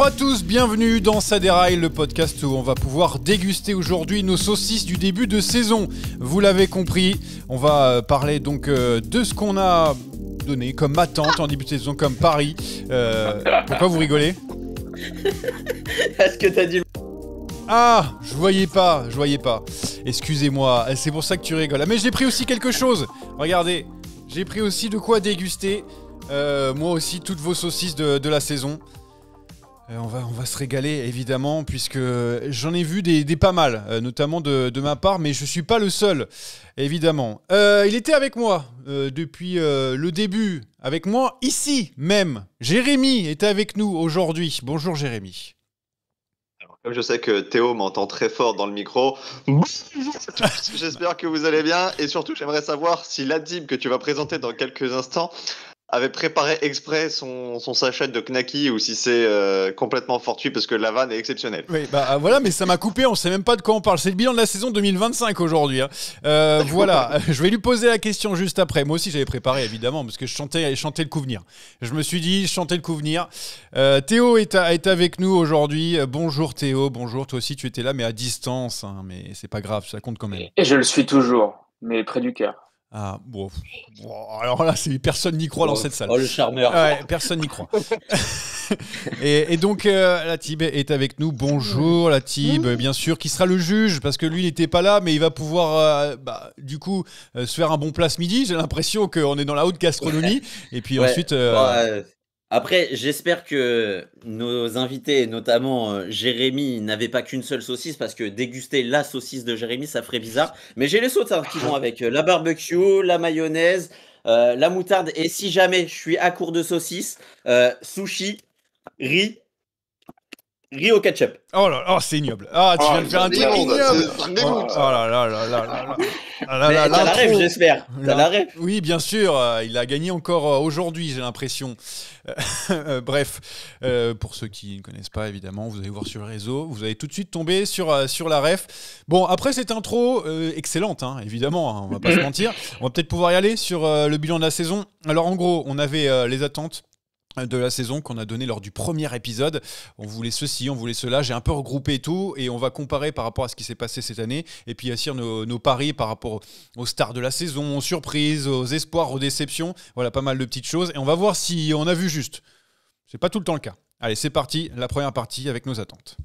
à tous, bienvenue dans Ça déraille, le podcast où on va pouvoir déguster aujourd'hui nos saucisses du début de saison. Vous l'avez compris, on va parler donc de ce qu'on a donné comme attente en début de saison, comme pari. Pourquoi vous rigolez ? Est-ce que t'as dit... Ah, je voyais pas. Excusez-moi, c'est pour ça que tu rigoles. Ah, mais j'ai pris aussi quelque chose. Regardez, j'ai pris aussi de quoi déguster. Moi aussi, toutes vos saucisses de la saison. On va se régaler, évidemment, puisque j'en ai vu des pas mal, notamment de ma part, mais je suis pas le seul, évidemment. Il était avec moi depuis le début, avec moi ici même. Jérémy est avec nous aujourd'hui. Bonjour Jérémy. Comme je sais que Théo m'entend très fort dans le micro, bonjour à tous, j'espère que vous allez bien. Et surtout, j'aimerais savoir si l'adib que tu vas présenter dans quelques instants avait préparé exprès son sachet de Knacky ou si c'est complètement fortuit parce que la vanne est exceptionnelle. Oui, bah voilà, mais ça m'a coupé, on sait même pas de quoi on parle. C'est le bilan de la saison 2025 aujourd'hui. Hein. Voilà, je vais lui poser la question juste après. Moi aussi, j'avais préparé, évidemment, parce que je chantais le coup-venir. Je me suis dit, chanter le coup-venir. Théo est avec nous aujourd'hui. Bonjour Théo, bonjour. Toi aussi, tu étais là, mais à distance. Hein, mais c'est pas grave, ça compte quand même. Et je le suis toujours, mais près du cœur. Ah, bon. Alors là, personne n'y croit dans cette salle. Oh, le charmeur. Ouais, personne n'y croit. et donc, Latib est avec nous. Bonjour, Latib, bien sûr, qui sera le juge, parce que lui, il n'était pas là, mais il va pouvoir, du coup, se faire un bon plat ce midi. J'ai l'impression qu'on est dans la haute gastronomie. Et puis ensuite... Après, j'espère que nos invités, notamment Jérémy, n'avaient pas qu'une seule saucisse, parce que déguster la saucisse de Jérémy, ça ferait bizarre. Mais j'ai les sauces qui vont avec la barbecue, la mayonnaise, la moutarde. Et si jamais je suis à court de saucisses, sushi, riz au ketchup. Oh là là, c'est ignoble. Ah, tu viens de faire un truc ignoble. Oh là là là là là là. T'as la rêve, j'espère. T'as la rêve. Oui, bien sûr. Il a gagné encore aujourd'hui, j'ai l'impression. Bref, pour ceux qui ne connaissent pas, évidemment, vous allez voir sur le réseau. Vous allez tout de suite tomber sur la ref. Bon, après cette intro excellente, hein, évidemment, hein, on va pas se mentir. On va peut-être pouvoir y aller sur le bilan de la saison. Alors, en gros, on avait les attentes de la saison qu'on a donné lors du premier épisode. On voulait ceci, on voulait cela. J'ai un peu regroupé tout et on va comparer par rapport à ce qui s'est passé cette année et puis aussi nos paris par rapport aux stars de la saison, aux surprises, aux espoirs, aux déceptions. Voilà, pas mal de petites choses et on va voir si on a vu juste. C'est pas tout le temps le cas. Allez, c'est parti, la première partie avec nos attentes.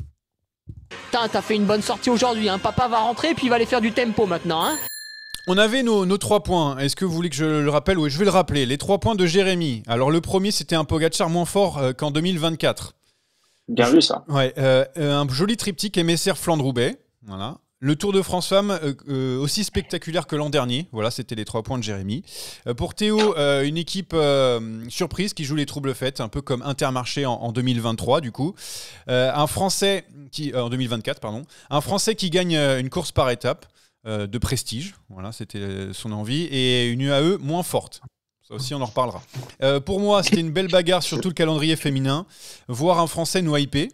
Putain, t'as fait une bonne sortie aujourd'hui, hein. Papa va rentrer et puis il va aller faire du tempo maintenant, hein. On avait nos 3 points. Est-ce que vous voulez que je le rappelle ? Oui, je vais le rappeler. Les 3 points de Jérémy. Alors, le premier, c'était un Pogacar moins fort qu'en 2024. Bien vu, ça. Ouais, un joli triptyque MSR-Flandre-Roubaix. Voilà. Le Tour de France Femmes, aussi spectaculaire que l'an dernier. Voilà, c'était les 3 points de Jérémy. Pour Théo, une équipe surprise qui joue les troubles fêtes, un peu comme Intermarché en 2023, du coup. Un Français en 2024, pardon. Un Français qui gagne une course par étape. De prestige, voilà, c'était son envie, et une UAE moins forte. Ça aussi, on en reparlera. Pour moi, c'était une belle bagarre sur tout le calendrier féminin. Voir un Français nous hyper,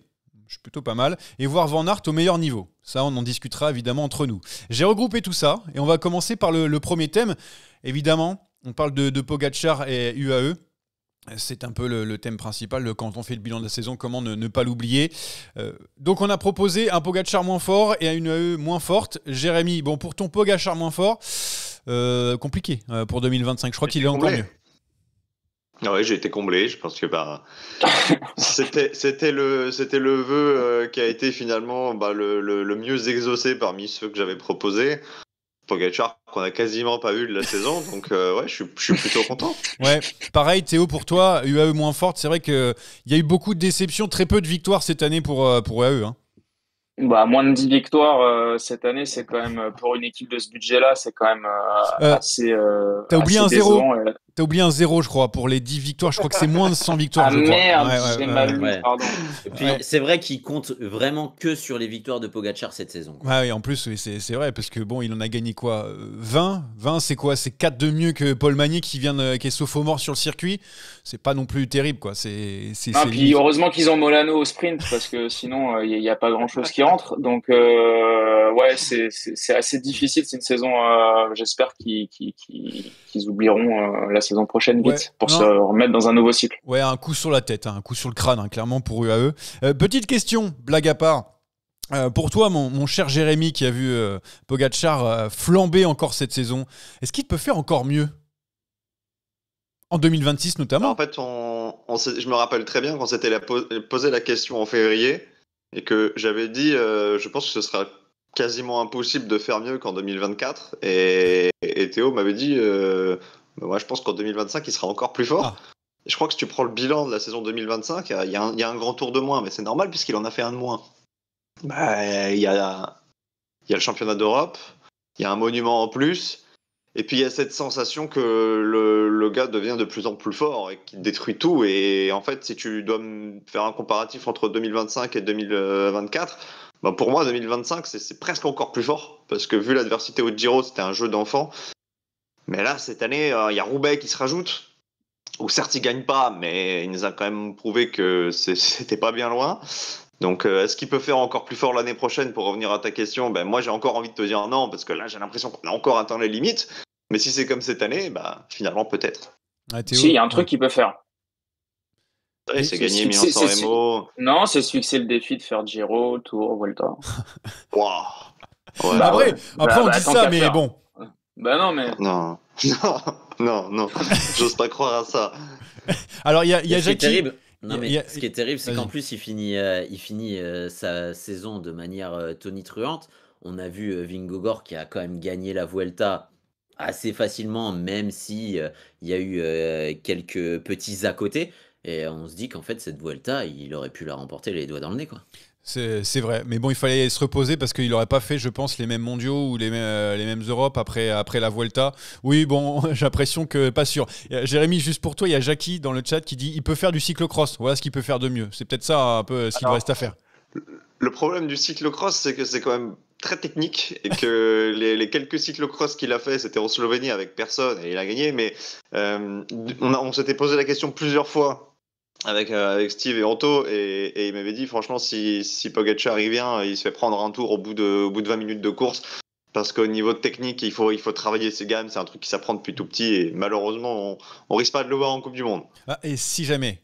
je suis plutôt pas mal, et voir Van Aert au meilleur niveau. Ça, on en discutera évidemment entre nous. J'ai regroupé tout ça, et on va commencer par le premier thème. Évidemment, on parle de Pogacar et UAE. C'est un peu le thème principal quand on fait le bilan de la saison, comment ne pas l'oublier. Donc on a proposé un Pogacar moins fort et une UAE moins forte. Jérémy, bon, pour ton Pogacar moins fort, compliqué pour 2025, je crois qu'il est encore mieux. Ah ouais, j'ai été comblé, je pense que c'était le vœu qui a été finalement le mieux exaucé parmi ceux que j'avais proposés. Pogacar qu'on a quasiment pas vu de la saison, donc ouais, je suis plutôt content. Ouais, pareil Théo, pour toi, UAE moins forte, c'est vrai qu'il y a eu beaucoup de déceptions, très peu de victoires cette année pour UAE. Hein. Bah, moins de 10 victoires cette année, c'est quand même, pour une équipe de ce budget-là, c'est quand même assez T'as oublié un zéro. décevant. T'as oublié un 0, je crois, pour les 10 victoires. Je crois que c'est moins de 100 victoires. Ah je crois. merde, Ouais, j'ai mal lu, pardon. Et puis, c'est vrai qu'il compte vraiment que sur les victoires de Pogacar cette saison. Ouais, oui, en plus, oui, c'est vrai, parce que bon, il en a gagné quoi 20 c'est quoi ? C'est 4 de mieux que Paul Magny qui est sophomore sur le circuit. C'est pas non plus terrible, quoi. Puis heureusement qu'ils ont Molano au sprint, parce que sinon, il n'y a pas grand-chose qui rentre. Donc, ouais, c'est assez difficile. C'est une saison, j'espère qu'ils oublieront la saison prochaine Ouais, vite pour non. se remettre dans un nouveau cycle. Ouais, un coup sur la tête, un coup sur le crâne, clairement pour UAE. Petite question, blague à part. Pour toi, mon cher Jérémy, qui a vu Pogacar flamber encore cette saison, est-ce qu'il peut faire encore mieux en 2026 notamment? En fait, je me rappelle très bien quand c'était posé la question en février et que j'avais dit, je pense que ce sera quasiment impossible de faire mieux qu'en 2024. Et Théo m'avait dit, moi je pense qu'en 2025, il sera encore plus fort. Ah. Et je crois que si tu prends le bilan de la saison 2025, il y a un grand tour de moins, mais c'est normal puisqu'il en a fait un de moins. Bah, il y a le championnat d'Europe, il y a un monument en plus, et puis il y a cette sensation que le gars devient de plus en plus fort et qu'il détruit tout. Et en fait, si tu dois me faire un comparatif entre 2025 et 2024, bah pour moi, 2025, c'est presque encore plus fort, parce que vu l'adversité au Giro, c'était un jeu d'enfant. Mais là, cette année, il y a Roubaix qui se rajoute, où certes, il gagne pas, mais il nous a quand même prouvé que c'était pas bien loin. Donc, est-ce qu'il peut faire encore plus fort l'année prochaine pour revenir à ta question? Ben, moi, j'ai encore envie de te dire non, parce que là, j'ai l'impression qu'on a encore atteint les limites. Mais si c'est comme cette année, bah, finalement, peut-être. Ah, Théo, Si, il y a un truc qu'il peut faire. Ouais, c'est C'est gagner se fixer- Milan-San Remo. Non, c'est se fixer le défi de faire Giro, Tour, Vuelta. Waouh. Ouais, Bah après, ouais. après on Bah, dit tant ça, qu'à mais faire. bon. Bah non, mais Non, non, j'ose pas croire à ça. Alors, il y a Ce qui est Jackie. terrible, non Il mais y a- ce qui est terrible, c'est qu'en Vas-y. plus il finit sa saison de manière tonitruante. On a vu Vingegaard qui a quand même gagné la Vuelta assez facilement, même si il y a eu quelques petits à côté. Et on se dit qu'en fait cette Vuelta, il aurait pu la remporter les doigts dans le nez, quoi. C'est vrai, mais bon, il fallait se reposer parce qu'il n'aurait pas fait, je pense, les mêmes mondiaux ou les mêmes Europes après la Vuelta. Oui, bon, j'ai l'impression que pas sûr. Jérémy, juste pour toi, il y a Jackie dans le chat qui dit il peut faire du cyclocross. Voilà ce qu'il peut faire de mieux. C'est peut-être ça un peu ce qu'il Alors, reste à faire. Le problème du cyclocross, c'est que c'est quand même très technique et que les quelques cyclocross qu'il a fait, c'était en Slovénie avec personne et il a gagné. Mais on s'était posé la question plusieurs fois avec Steve et Anto et il m'avait dit franchement si Pogacar y vient, il se fait prendre un tour au bout de 20 minutes de course parce qu'au niveau de technique, il faut travailler ses gammes. C'est un truc qui s'apprend depuis tout petit et malheureusement, on risque pas de le voir en Coupe du Monde. Ah, et si jamais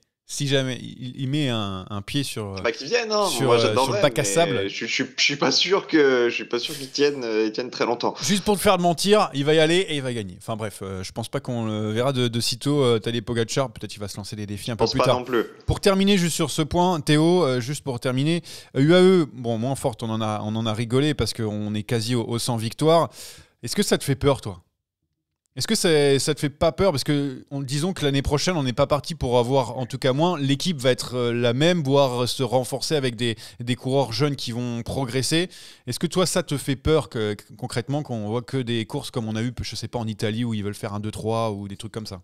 il met un pied sur, Bah qu'ils viennent, hein. sur, Moi sur le j'adorerais, bac à mais sable. je suis pas sûr qu'ils tiennent très longtemps. Juste pour te faire mentir, il va y aller et il va gagner. Enfin bref, je pense pas qu'on le verra de sitôt. Tadej Pogacar, peut-être qu'il va se lancer des défis un Je peu pense plus pas tard. non plus. Pour terminer juste sur ce point, Théo, juste pour terminer, UAE, bon, moins forte, on en a rigolé parce qu'on est quasi au 100 victoires. Est-ce que ça te fait peur, toi? Est-ce que ça te fait pas peur? Parce que disons que l'année prochaine, on n'est pas parti pour avoir, en tout cas moins, l'équipe va être la même, voire se renforcer avec des coureurs jeunes qui vont progresser. Est-ce que toi, ça te fait peur concrètement qu'on voit que des courses comme on a eu, je sais pas, en Italie où ils veulent faire un 2-3 ou des trucs comme ça?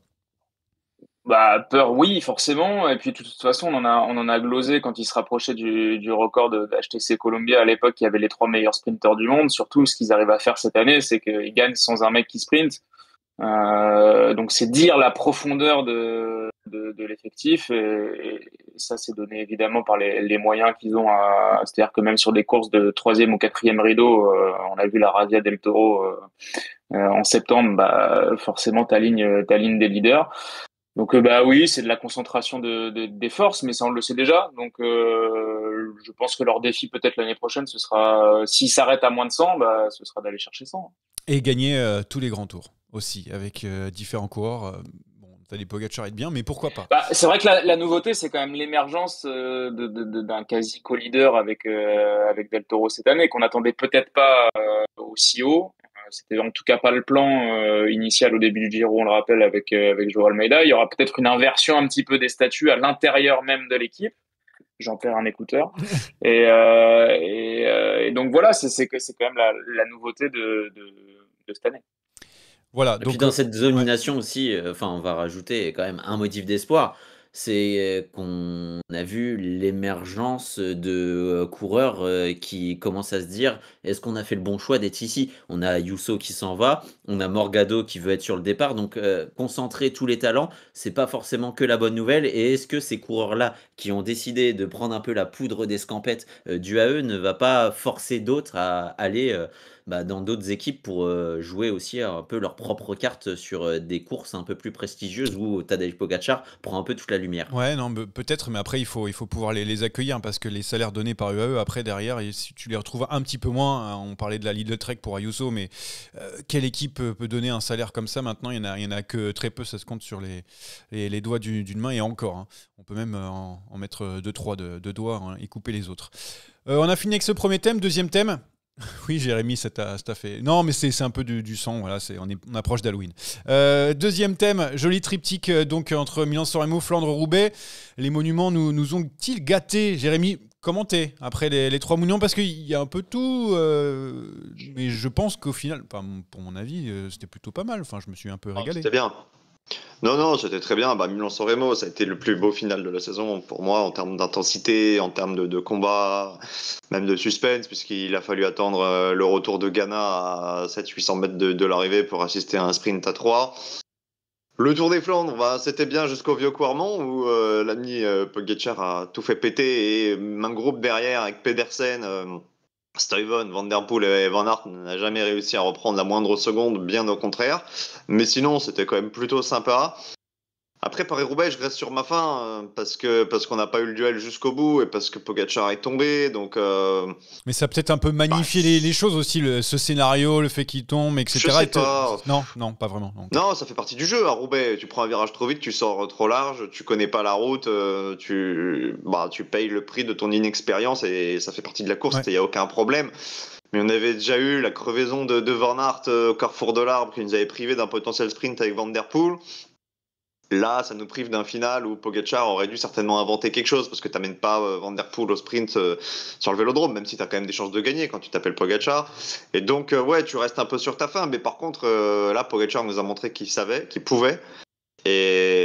bah peur, oui, forcément. Et puis de toute façon, on en a glosé quand il se rapprochait du record d'HTC Columbia à l'époque. Il y avait les 3 meilleurs sprinteurs du monde. Surtout, ce qu'ils arrivent à faire cette année, c'est qu'ils gagnent sans un mec qui sprint. Donc c'est dire la profondeur de l'effectif et ça c'est donné évidemment par les moyens qu'ils ont. C'est-à-dire que même sur des courses de 3e ou 4e rideau, on a vu la Radia del Toro en septembre, bah forcément t'alignes des leaders. Donc bah oui, c'est de la concentration des forces, mais ça on le sait déjà. Donc je pense que leur défi peut-être l'année prochaine, ce sera s'ils s'arrêtent à moins de 100, bah ce sera d'aller chercher 100. Et gagner tous les grands tours aussi, avec différents coureurs. Bon, Tadej Pogacar est bien, mais pourquoi pas? Bah, c'est vrai que la nouveauté, c'est quand même l'émergence d'un quasi co-leader avec Del Toro cette année, qu'on n'attendait peut-être pas aussi haut. C'était en tout cas pas le plan initial au début du Giro, on le rappelle, avec Joao Almeida. Il y aura peut-être une inversion un petit peu des statuts à l'intérieur même de l'équipe. J'en perds un écouteur. Et donc voilà, c'est quand même la nouveauté de cette année. Voilà, Et puis donc dans cette ouais. domination aussi, enfin on va rajouter quand même un motif d'espoir, c'est qu'on a vu l'émergence de coureurs qui commencent à se dire est-ce qu'on a fait le bon choix d'être ici? On a Ayuso qui s'en va, on a Morgado qui veut être sur le départ, donc concentrer tous les talents, c'est pas forcément que la bonne nouvelle. Et est-ce que ces coureurs-là qui ont décidé de prendre un peu la poudre d'escampette du AE ne va pas forcer d'autres à aller dans d'autres équipes pour jouer aussi un peu leur propre carte sur des courses un peu plus prestigieuses où Tadej Pogacar prend un peu toute la lumière. Ouais, non, peut-être, mais après, il faut pouvoir les accueillir parce que les salaires donnés par UAE, après, derrière, et si tu les retrouves un petit peu moins, hein, on parlait de la Lidl Trek pour Ayuso, mais quelle équipe peut donner un salaire comme ça maintenant? Il y en a que très peu, ça se compte sur les doigts d'une main et encore. Hein. On peut même en mettre 2-3 de doigts, hein, et couper les autres. On a fini avec ce premier thème. Deuxième thème. Oui, Jérémy, ça t'a fait. Non, mais c'est un peu du sang. Voilà, on approche d'Halloween. Deuxième thème, joli triptyque donc entre Milan-San Remo, Flandre-Roubaix. Les monuments nous ont-ils gâtés? Jérémy, comment t'es après les 3 monuments? Parce qu'il y a un peu de tout, mais je pense qu'au final, pour mon avis, c'était plutôt pas mal. Enfin, je me suis un peu régalé. C'était bien. Non, c'était très bien. Milan-San Remo, ça a été le plus beau final de la saison pour moi en termes d'intensité, en termes de combat, même de suspense, puisqu'il a fallu attendre le retour de Ghana à 700-800 mètres de l'arrivée pour assister à un sprint à 3. Le Tour des Flandres, c'était bien jusqu'au vieux Quarmont où l'ami Pogacar a tout fait péter et un groupe derrière avec Pedersen, Stuyven, Van Der Poel et Van Aert n'a jamais réussi à reprendre la moindre seconde, bien au contraire. Mais sinon, c'était quand même plutôt sympa. Après, Paris-Roubaix, je reste sur ma faim parce qu'on n'a pas eu le duel jusqu'au bout et parce que Pogacar est tombé. Donc, mais ça a peut-être un peu magnifié les choses aussi, ce scénario, le fait qu'il tombe, etc. Je sais pas. Non, pas vraiment. Donc. Non, ça fait partie du jeu à Roubaix. Tu prends un virage trop vite, tu sors trop large, tu connais pas la route, tu payes le prix de ton inexpérience et ça fait partie de la course. Il n'y a aucun problème. Mais on avait déjà eu la crevaison de Van Aert au carrefour de l'Arbre qui nous avait privé d'un potentiel sprint avec Van Der Poel. Là, ça nous prive d'un final où Pogacar aurait dû certainement inventer quelque chose parce que tu n'amènes pas Van Der Poel au sprint sur le vélodrome, même si tu as quand même des chances de gagner quand tu t'appelles Pogacar. Et donc, tu restes un peu sur ta faim. Mais par contre, là, Pogacar nous a montré qu'il savait, qu'il pouvait. Et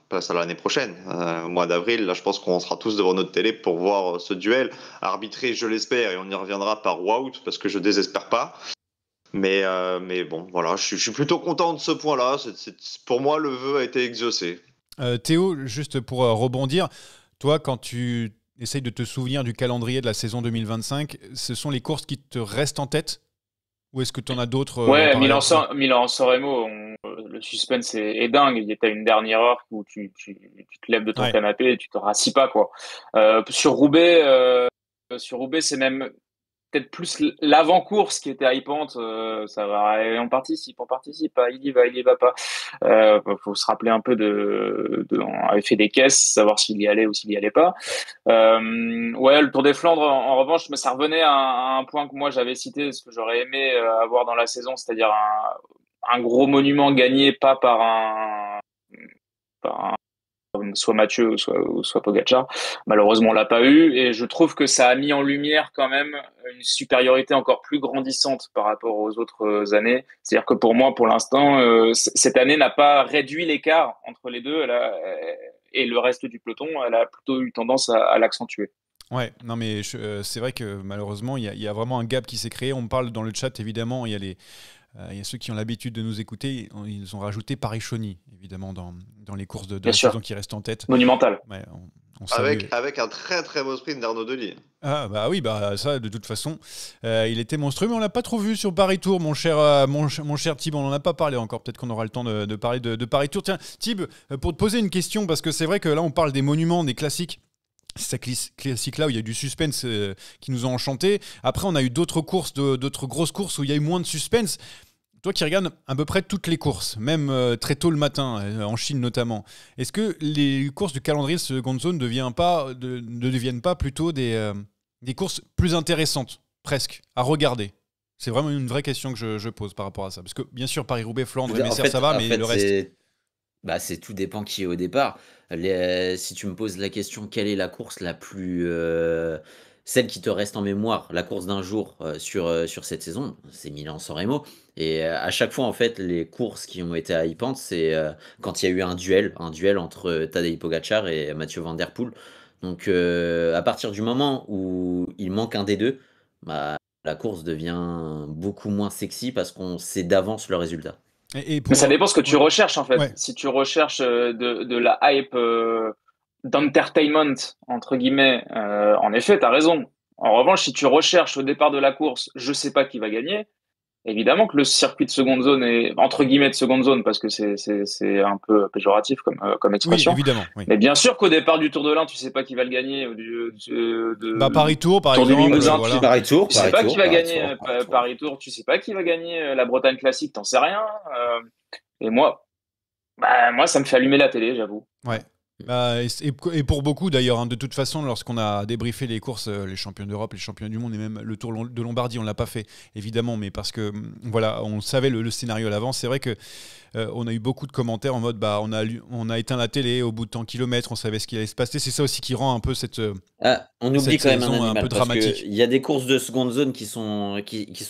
place à l'année prochaine, au mois d'avril. Là, je pense qu'on sera tous devant notre télé pour voir ce duel arbitré, je l'espère, et on y reviendra par wout parce que je désespère pas. Mais bon, voilà, je suis plutôt content de ce point-là. Pour moi, le vœu a été exaucé. Théo, juste pour rebondir, toi, quand tu essayes de te souvenir du calendrier de la saison 2025, ce sont les courses qui te restent en tête? Ou est-ce que tu en as d'autres? Ouais, Milan-San Remo, le suspense est dingue. Il y a une dernière heure où tu te lèves de ton canapé et tu te rassis pas, quoi. Sur Roubaix, c'est même peut-être plus l'avant-course qui était hypante. Ça va, on participe, il y va pas. Faut se rappeler un peu on avait fait des caisses, savoir s'il y allait ou s'il y allait pas. Le Tour des Flandres, en revanche, mais ça revenait à un point que moi j'avais cité, ce que j'aurais aimé avoir dans la saison, c'est-à-dire un gros monument gagné pas par un soit Mathieu ou soit Pogacar. Malheureusement, on l'a pas eu et je trouve que ça a mis en lumière quand même une supériorité encore plus grandissante par rapport aux autres années. C'est-à-dire que pour moi, pour l'instant, cette année n'a pas réduit l'écart entre les deux et le reste du peloton. Elle a plutôt eu tendance à l'accentuer. Ouais, non mais c'est vrai que malheureusement, il y a vraiment un gap qui s'est créé. On me parle dans le chat, évidemment, il y a ceux qui ont l'habitude de nous écouter, ils ont rajouté Paris-Chauny, évidemment, dans les courses de la saison qui restent en tête. Monumental. Ouais, avec un très très beau sprint d'Arnaud Delis. Ah bah oui, ça de toute façon, il était monstrueux, mais on l'a pas trop vu sur Paris-Tour, mon cher Thib, on n'en a pas parlé encore, peut-être qu'on aura le temps de parler de Paris-Tour. Tiens, Thib, pour te poser une question, parce que c'est vrai que là on parle des monuments, des classiques. C'est ces classiques-là où il y a du suspense qui nous ont enchantés. Après, on a eu d'autres courses, d'autres grosses courses où il y a eu moins de suspense. Toi qui regardes à peu près toutes les courses, même très tôt le matin, en Chine notamment, est-ce que les courses du calendrier seconde zone ne deviennent pas plutôt des courses plus intéressantes, presque, à regarder? C'est vraiment une vraie question que je pose par rapport à ça. Parce que bien sûr, Paris-Roubaix, Flandre et Messères, ça va, mais le reste... c'est tout dépend qui est au départ. Si tu me poses la question, quelle est la course la plus... celle qui te reste en mémoire, la course d'un jour sur cette saison, c'est Milan-San Remo. Et à chaque fois, en fait, les courses qui ont été hypantes, c'est quand il y a eu un duel entre Tadej Pogacar et Mathieu Van Der Poel. Donc, à partir du moment où il manque un des deux, la course devient beaucoup moins sexy parce qu'on sait d'avance le résultat. Mais ça dépend ce que tu recherches, en fait. Ouais. Si tu recherches de la hype d'entertainment, entre guillemets, en effet, tu as raison. En revanche, si tu recherches au départ de la course, je sais pas qui va gagner, évidemment que le circuit de seconde zone est, entre guillemets, de seconde zone, parce que c'est un peu péjoratif comme Oui, expression. évidemment. Oui. Mais bien sûr qu'au départ du Tour de l'Ain, tu sais pas qui va le gagner, Bah, Paris-Tour, par Tour du exemple, Limousin, voilà. tu sais pas qui va gagner Paris-Tour, tu sais pas qui va gagner la Bretagne Classique, t'en sais rien. Et moi, ça me fait allumer la télé, j'avoue. Ouais. Et pour beaucoup d'ailleurs, hein, de toute façon, lorsqu'on a débriefé les courses, les champions d'Europe, les champions du monde et même le Tour de Lombardie, on l'a pas fait évidemment, mais parce que voilà, on savait le scénario à l'avance. C'est vrai que on a eu beaucoup de commentaires en mode on a éteint la télé au bout de tant de kilomètres, on savait ce qui allait se passer. C'est ça aussi qui rend un peu cette on oublie cette quand même un saison un animal peu parce dramatique. qu'il y a des courses de seconde zone qui sont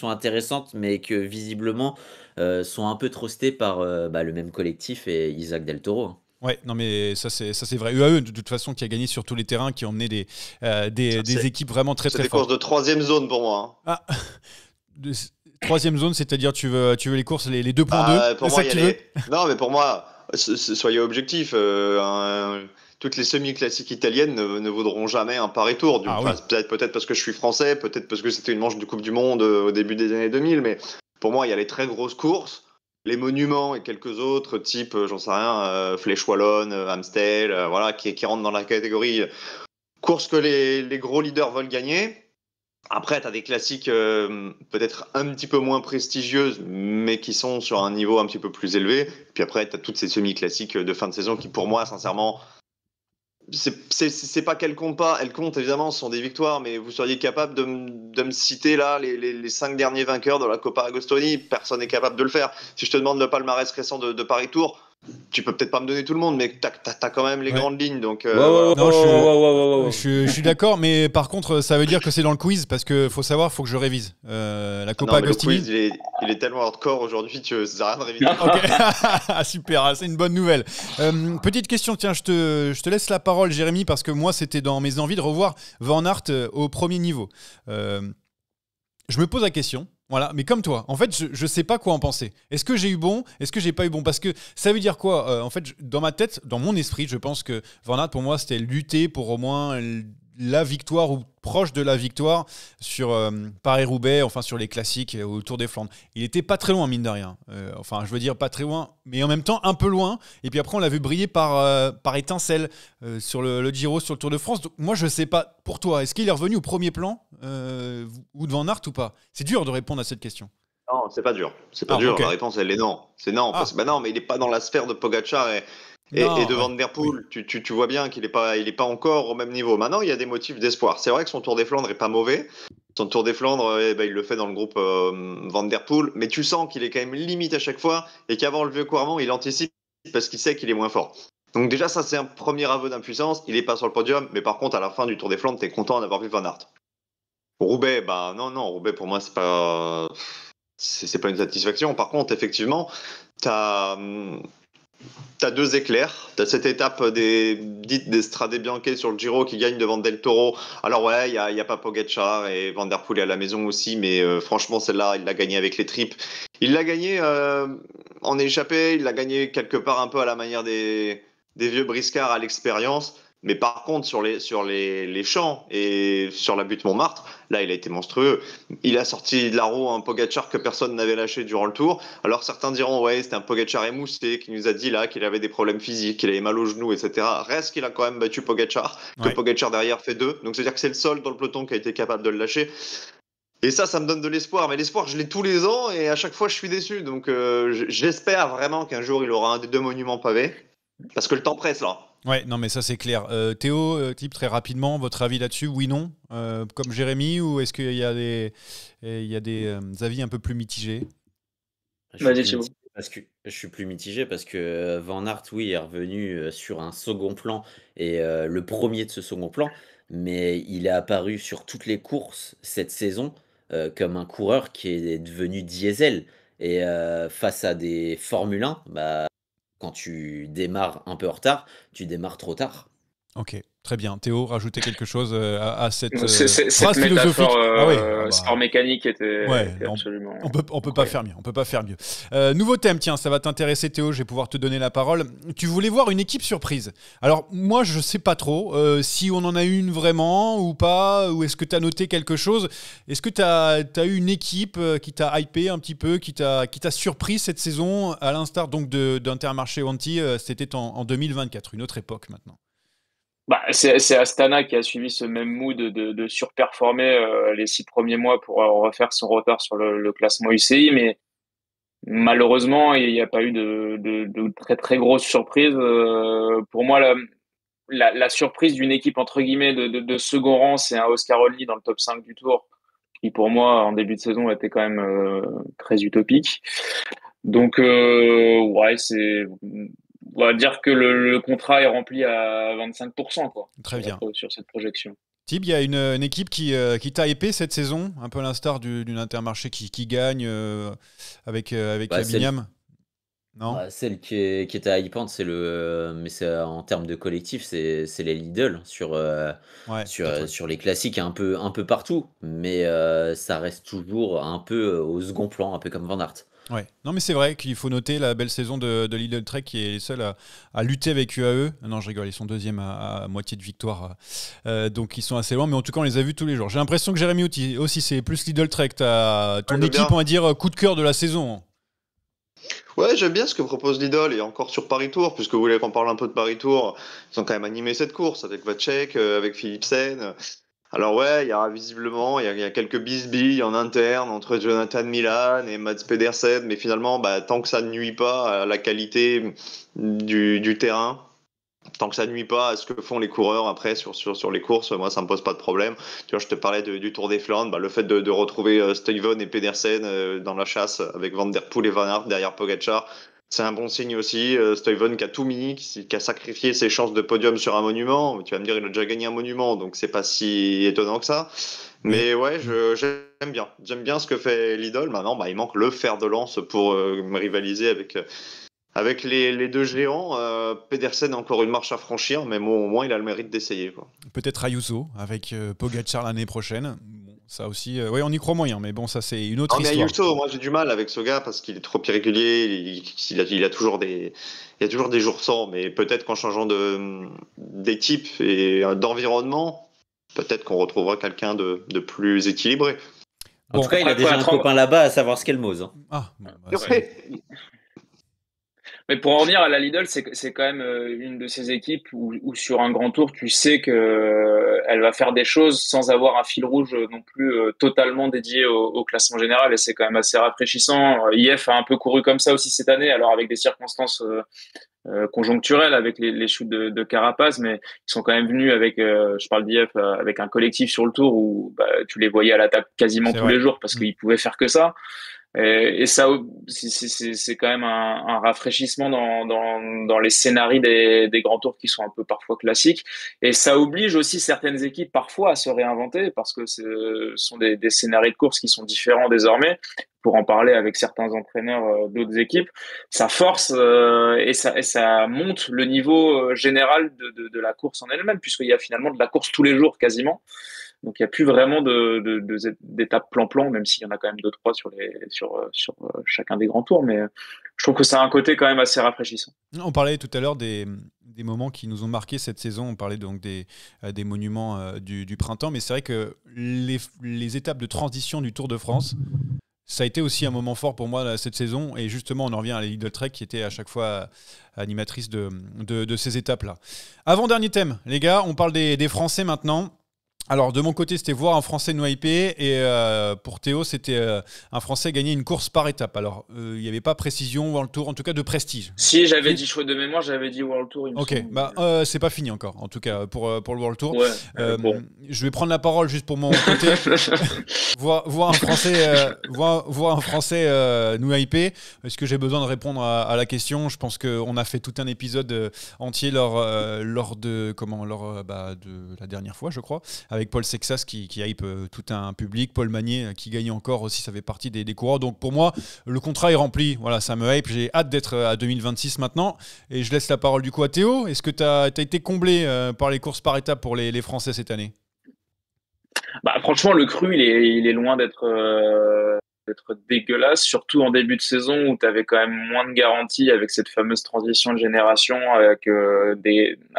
intéressantes, mais que visiblement sont un peu trustées par le même collectif et Isaac Del Toro. Hein. Ouais, non mais ça c'est vrai. UAE de toute façon qui a gagné sur tous les terrains, qui a emmené des équipes vraiment très C'est très des courses fortes. de troisième zone pour moi. Hein. Ah, troisième zone, c'est-à-dire tu veux les courses les 2.2. Pour C'est moi, ça que tu veux? Non, mais pour moi, soyez objectifs. Toutes les semi-classiques italiennes ne vaudront jamais un Paris-Tour. Ah oui. Peut-être parce que je suis français, peut-être parce que c'était une manche de Coupe du Monde au début des années 2000, mais pour moi, il y a les très grosses courses, les monuments et quelques autres, type, j'en sais rien, Flèche Wallonne, Amstel, voilà, qui rentrent dans la catégorie course que les gros leaders veulent gagner. Après, tu as des classiques peut-être un petit peu moins prestigieuses, mais qui sont sur un niveau un petit peu plus élevé. Puis après, tu as toutes ces semi-classiques de fin de saison qui, pour moi, sincèrement, c'est pas qu'elles comptent pas. Elles comptent, évidemment, ce sont des victoires, mais vous seriez capable de me citer là les 5 derniers vainqueurs de la Coppa Agostini. Personne n'est capable de le faire. Si je te demande le palmarès récent de Paris-Tour, tu peux peut-être pas me donner tout le monde, mais t'as quand même les grandes lignes. Donc, voilà. Non, je suis d'accord, mais par contre, ça veut dire que c'est dans le quiz parce que faut savoir, faut que je révise la Coppa Agostini. Le quiz, il est tellement hardcore aujourd'hui, tu sais rien de réviser. Ok, super, c'est une bonne nouvelle. Petite question, tiens, je te laisse la parole, Jérémy, parce que moi, c'était dans mes envies de revoir Van Aert au premier niveau. Je me pose la question. Voilà, mais comme toi, en fait, je sais pas quoi en penser. Est-ce que j'ai eu bon? Est-ce que j'ai pas eu bon? Parce que ça veut dire quoi? En fait, dans ma tête, dans mon esprit, je pense que Van Aert, pour moi, c'était lutter pour au moins la victoire ou proche de la victoire sur Paris-Roubaix, enfin sur les classiques au Tour des Flandres. Il était pas très loin, mine de rien. Enfin, je veux dire pas très loin, mais en même temps un peu loin. Et puis après, on l'a vu briller par étincelle sur le Giro, sur le Tour de France. Donc, moi, je sais pas. Pour toi, est-ce qu'il est revenu au premier plan ou de Van Aert ou pas? C'est dur de répondre à cette question. Non, c'est pas dur. C'est pas dur. Okay. La réponse, elle est non. C'est non. Non, mais il est pas dans la sphère de Pogacar et de Van Der Poel. Oui. Tu vois bien qu'il est pas encore au même niveau. Maintenant, il y a des motifs d'espoir. C'est vrai que son Tour des Flandres est pas mauvais. Son Tour des Flandres, il le fait dans le groupe Van Der Poel. Mais tu sens qu'il est quand même limite à chaque fois et qu'avant le vieux Coirement, il anticipe parce qu'il sait qu'il est moins fort. Donc déjà, ça, c'est un premier aveu d'impuissance. Il est pas sur le podium. Mais par contre, à la fin du Tour des Flandres, t'es content d'avoir vu Van Aert. Roubaix, non. Roubaix, pour moi, c'est pas une satisfaction. Par contre, effectivement, t'as deux éclairs. T'as cette étape dite des Strade Bianche sur le Giro qui gagne devant Del Toro. Alors ouais, il y a pas Pogacar et Van Der Poel à la maison aussi, mais franchement, celle-là, il l'a gagnée avec les tripes. Il l'a gagnée en échappée, il l'a gagnée quelque part un peu à la manière des vieux briscards à l'expérience. Mais par contre, sur les champs et sur la butte Montmartre, là, il a été monstrueux. Il a sorti de la roue un Pogacar que personne n'avait lâché durant le Tour. Alors certains diront, ouais, c'était un Pogacar émoussé qui nous a dit là qu'il avait des problèmes physiques, qu'il avait mal aux genoux, etc. Reste qu'il a quand même battu Pogacar, que Pogacar derrière fait 2. Donc c'est-à-dire que c'est le seul dans le peloton qui a été capable de le lâcher. Et ça me donne de l'espoir. Mais l'espoir, je l'ai tous les ans et à chaque fois, je suis déçu. Donc j'espère vraiment qu'un jour, il aura un des 2 monuments pavés. Parce que le temps presse là. Ouais, non, mais ça c'est clair. Théo, type très rapidement, votre avis là-dessus, oui, non, comme Jérémy, ou est-ce qu'il y a des avis un peu plus mitigés? Je suis plus mitigé parce que Van Aert, oui, est revenu sur un second plan et le premier de ce second plan, mais il est apparu sur toutes les courses cette saison comme un coureur qui est devenu diesel. Et face à des Formule 1, quand tu démarres un peu en retard, tu démarres trop tard. Ok, très bien. Théo, rajouter quelque chose à cette Cette phrase philosophique. métaphore sport mécanique était absolument. On peut pas faire mieux. On peut pas faire mieux. Nouveau thème, tiens, ça va t'intéresser, Théo. Je vais pouvoir te donner la parole. Tu voulais voir une équipe surprise. Alors moi, je sais pas trop si on en a une vraiment ou pas, ou est-ce que tu as noté quelque chose. Est-ce que tu as eu une équipe qui t'a hypé un petit peu, qui t'a surpris cette saison, à l'instar donc d'Intermarché Wanty, c'était en 2024, une autre époque maintenant. C'est Astana qui a suivi ce même mood de surperformer les 6 premiers mois pour refaire son retard sur le classement UCI, mais malheureusement, il n'y a pas eu de très très grosse surprise. Pour moi, la surprise d'une équipe entre guillemets de second rang, c'est un Oscar Olney dans le top 5 du Tour, qui pour moi, en début de saison, était quand même très utopique. Donc, ouais, on va dire que le contrat est rempli à 25%, quoi. Très bien. Sur cette projection. Tib, il y a une équipe qui t'a hypé cette saison, un peu à l'instar d'une Intermarché qui gagne avec Bignam. Non, celle qui était hypante, mais c'est en termes de collectif, c'est les Lidl sur les classiques un peu partout, mais ça reste toujours un peu au second plan, un peu comme Van Aert. Ouais. Non, mais c'est vrai qu'il faut noter la belle saison de Lidl Trek qui est seul à lutter avec UAE. Non, je rigole, ils sont deuxième à moitié de victoire. Donc ils sont assez loin, mais en tout cas, on les a vus tous les jours. J'ai l'impression que Jérémy aussi, c'est plus Lidl Trek. T'as ton équipe, on va dire, coup de cœur de la saison. Ouais, j'aime bien ce que propose Lidl et encore sur Paris Tour, puisque vous voulez qu'on parle un peu de Paris Tour. Ils ont quand même animé cette course avec Vacek, avec Philipsen. Alors ouais, il y a visiblement il y a quelques bisbilles en interne entre Jonathan Milan et Mads Pedersen, mais finalement, tant que ça ne nuit pas à la qualité du terrain, tant que ça ne nuit pas à ce que font les coureurs après sur les courses, moi ça me pose pas de problème. Tu vois, je te parlais du Tour des Flandres, le fait de retrouver Stuyven et Pedersen dans la chasse avec Van Der Poel et Van Aert derrière Pogačar, c'est un bon signe aussi. Stuyven qui a tout mis, qui a sacrifié ses chances de podium sur un monument. Tu vas me dire, il a déjà gagné un monument, donc c'est pas si étonnant que ça. Mais ouais, j'aime bien. J'aime bien ce que fait Lidl. Maintenant, il manque le fer de lance pour rivaliser avec les deux géants. Pedersen a encore une marche à franchir, mais bon, au moins il a le mérite d'essayer, quoi. Peut-être Ayuso avec Pogačar l'année prochaine. Bon, ça aussi, ouais, on y croit moyen, mais bon, ça c'est une autre histoire. Ayuso, moi j'ai du mal avec ce gars parce qu'il est trop irrégulier. Il a toujours des jours sans, mais peut-être qu'en changeant d'équipe et d'environnement, peut-être qu'on retrouvera quelqu'un de plus équilibré. En tout cas, il a déjà un copain là-bas, à savoir Skelmose. Ah, bon, Mais pour en revenir à la Lidl, c'est quand même une de ces équipes où sur un grand tour, tu sais que elle va faire des choses sans avoir un fil rouge non plus totalement dédié au classement général, et c'est quand même assez rafraîchissant. IF a un peu couru comme ça aussi cette année, alors avec des circonstances conjoncturelles, avec les chutes de Carapaz, mais ils sont quand même venus avec, je parle d'IF, avec un collectif sur le tour où tu les voyais à l'attaque quasiment tous les jours parce qu'ils pouvaient faire que ça. Et ça, c'est quand même un rafraîchissement dans les scénarios des grands tours qui sont un peu parfois classiques. Et ça oblige aussi certaines équipes parfois à se réinventer parce que ce sont des scénarios de course qui sont différents désormais. Pour en parler avec certains entraîneurs d'autres équipes, ça force et ça monte le niveau général de la course en elle-même, puisqu'il y a finalement de la course tous les jours quasiment. Donc, il n'y a plus vraiment d'étapes plan-plan, même s'il y en a quand même 2-3 sur chacun des grands tours. Mais je trouve que ça a un côté quand même assez rafraîchissant. On parlait tout à l'heure des moments qui nous ont marqué cette saison. On parlait donc des monuments du printemps. Mais c'est vrai que les étapes de transition du Tour de France, ça a été aussi un moment fort pour moi cette saison. Et justement, on en revient à la Lidl Trek qui était à chaque fois animatrice de ces étapes-là. Avant-dernier thème, les gars, on parle des Français maintenant. Alors de mon côté c'était voir un Français nous hyper et pour Théo c'était un Français gagner une course par étape. Alors il n'y avait pas précision World Tour, en tout cas de prestige. Si j'avais dit choix de mémoire, j'avais dit World Tour. Ok, c'est pas fini encore en tout cas pour le World Tour. Ouais, bon. Je vais prendre la parole juste pour mon côté. voir un Français nous hyper. Est-ce que j'ai besoin de répondre à la question? Je pense qu'on a fait tout un épisode entier lors de la dernière fois je crois, avec Paul Sexas qui hype tout un public, Paul Magnier qui gagne encore aussi, ça fait partie des coureurs. Donc pour moi, le contrat est rempli. Voilà, ça me hype. J'ai hâte d'être à 2026 maintenant. Et je laisse la parole du coup à Théo. Est-ce que tu as été comblé par les courses par étapes pour les Français cette année? Bah, franchement, le cru, il est loin d'être dégueulasse, surtout en début de saison où tu avais quand même moins de garanties avec cette fameuse transition de génération, avec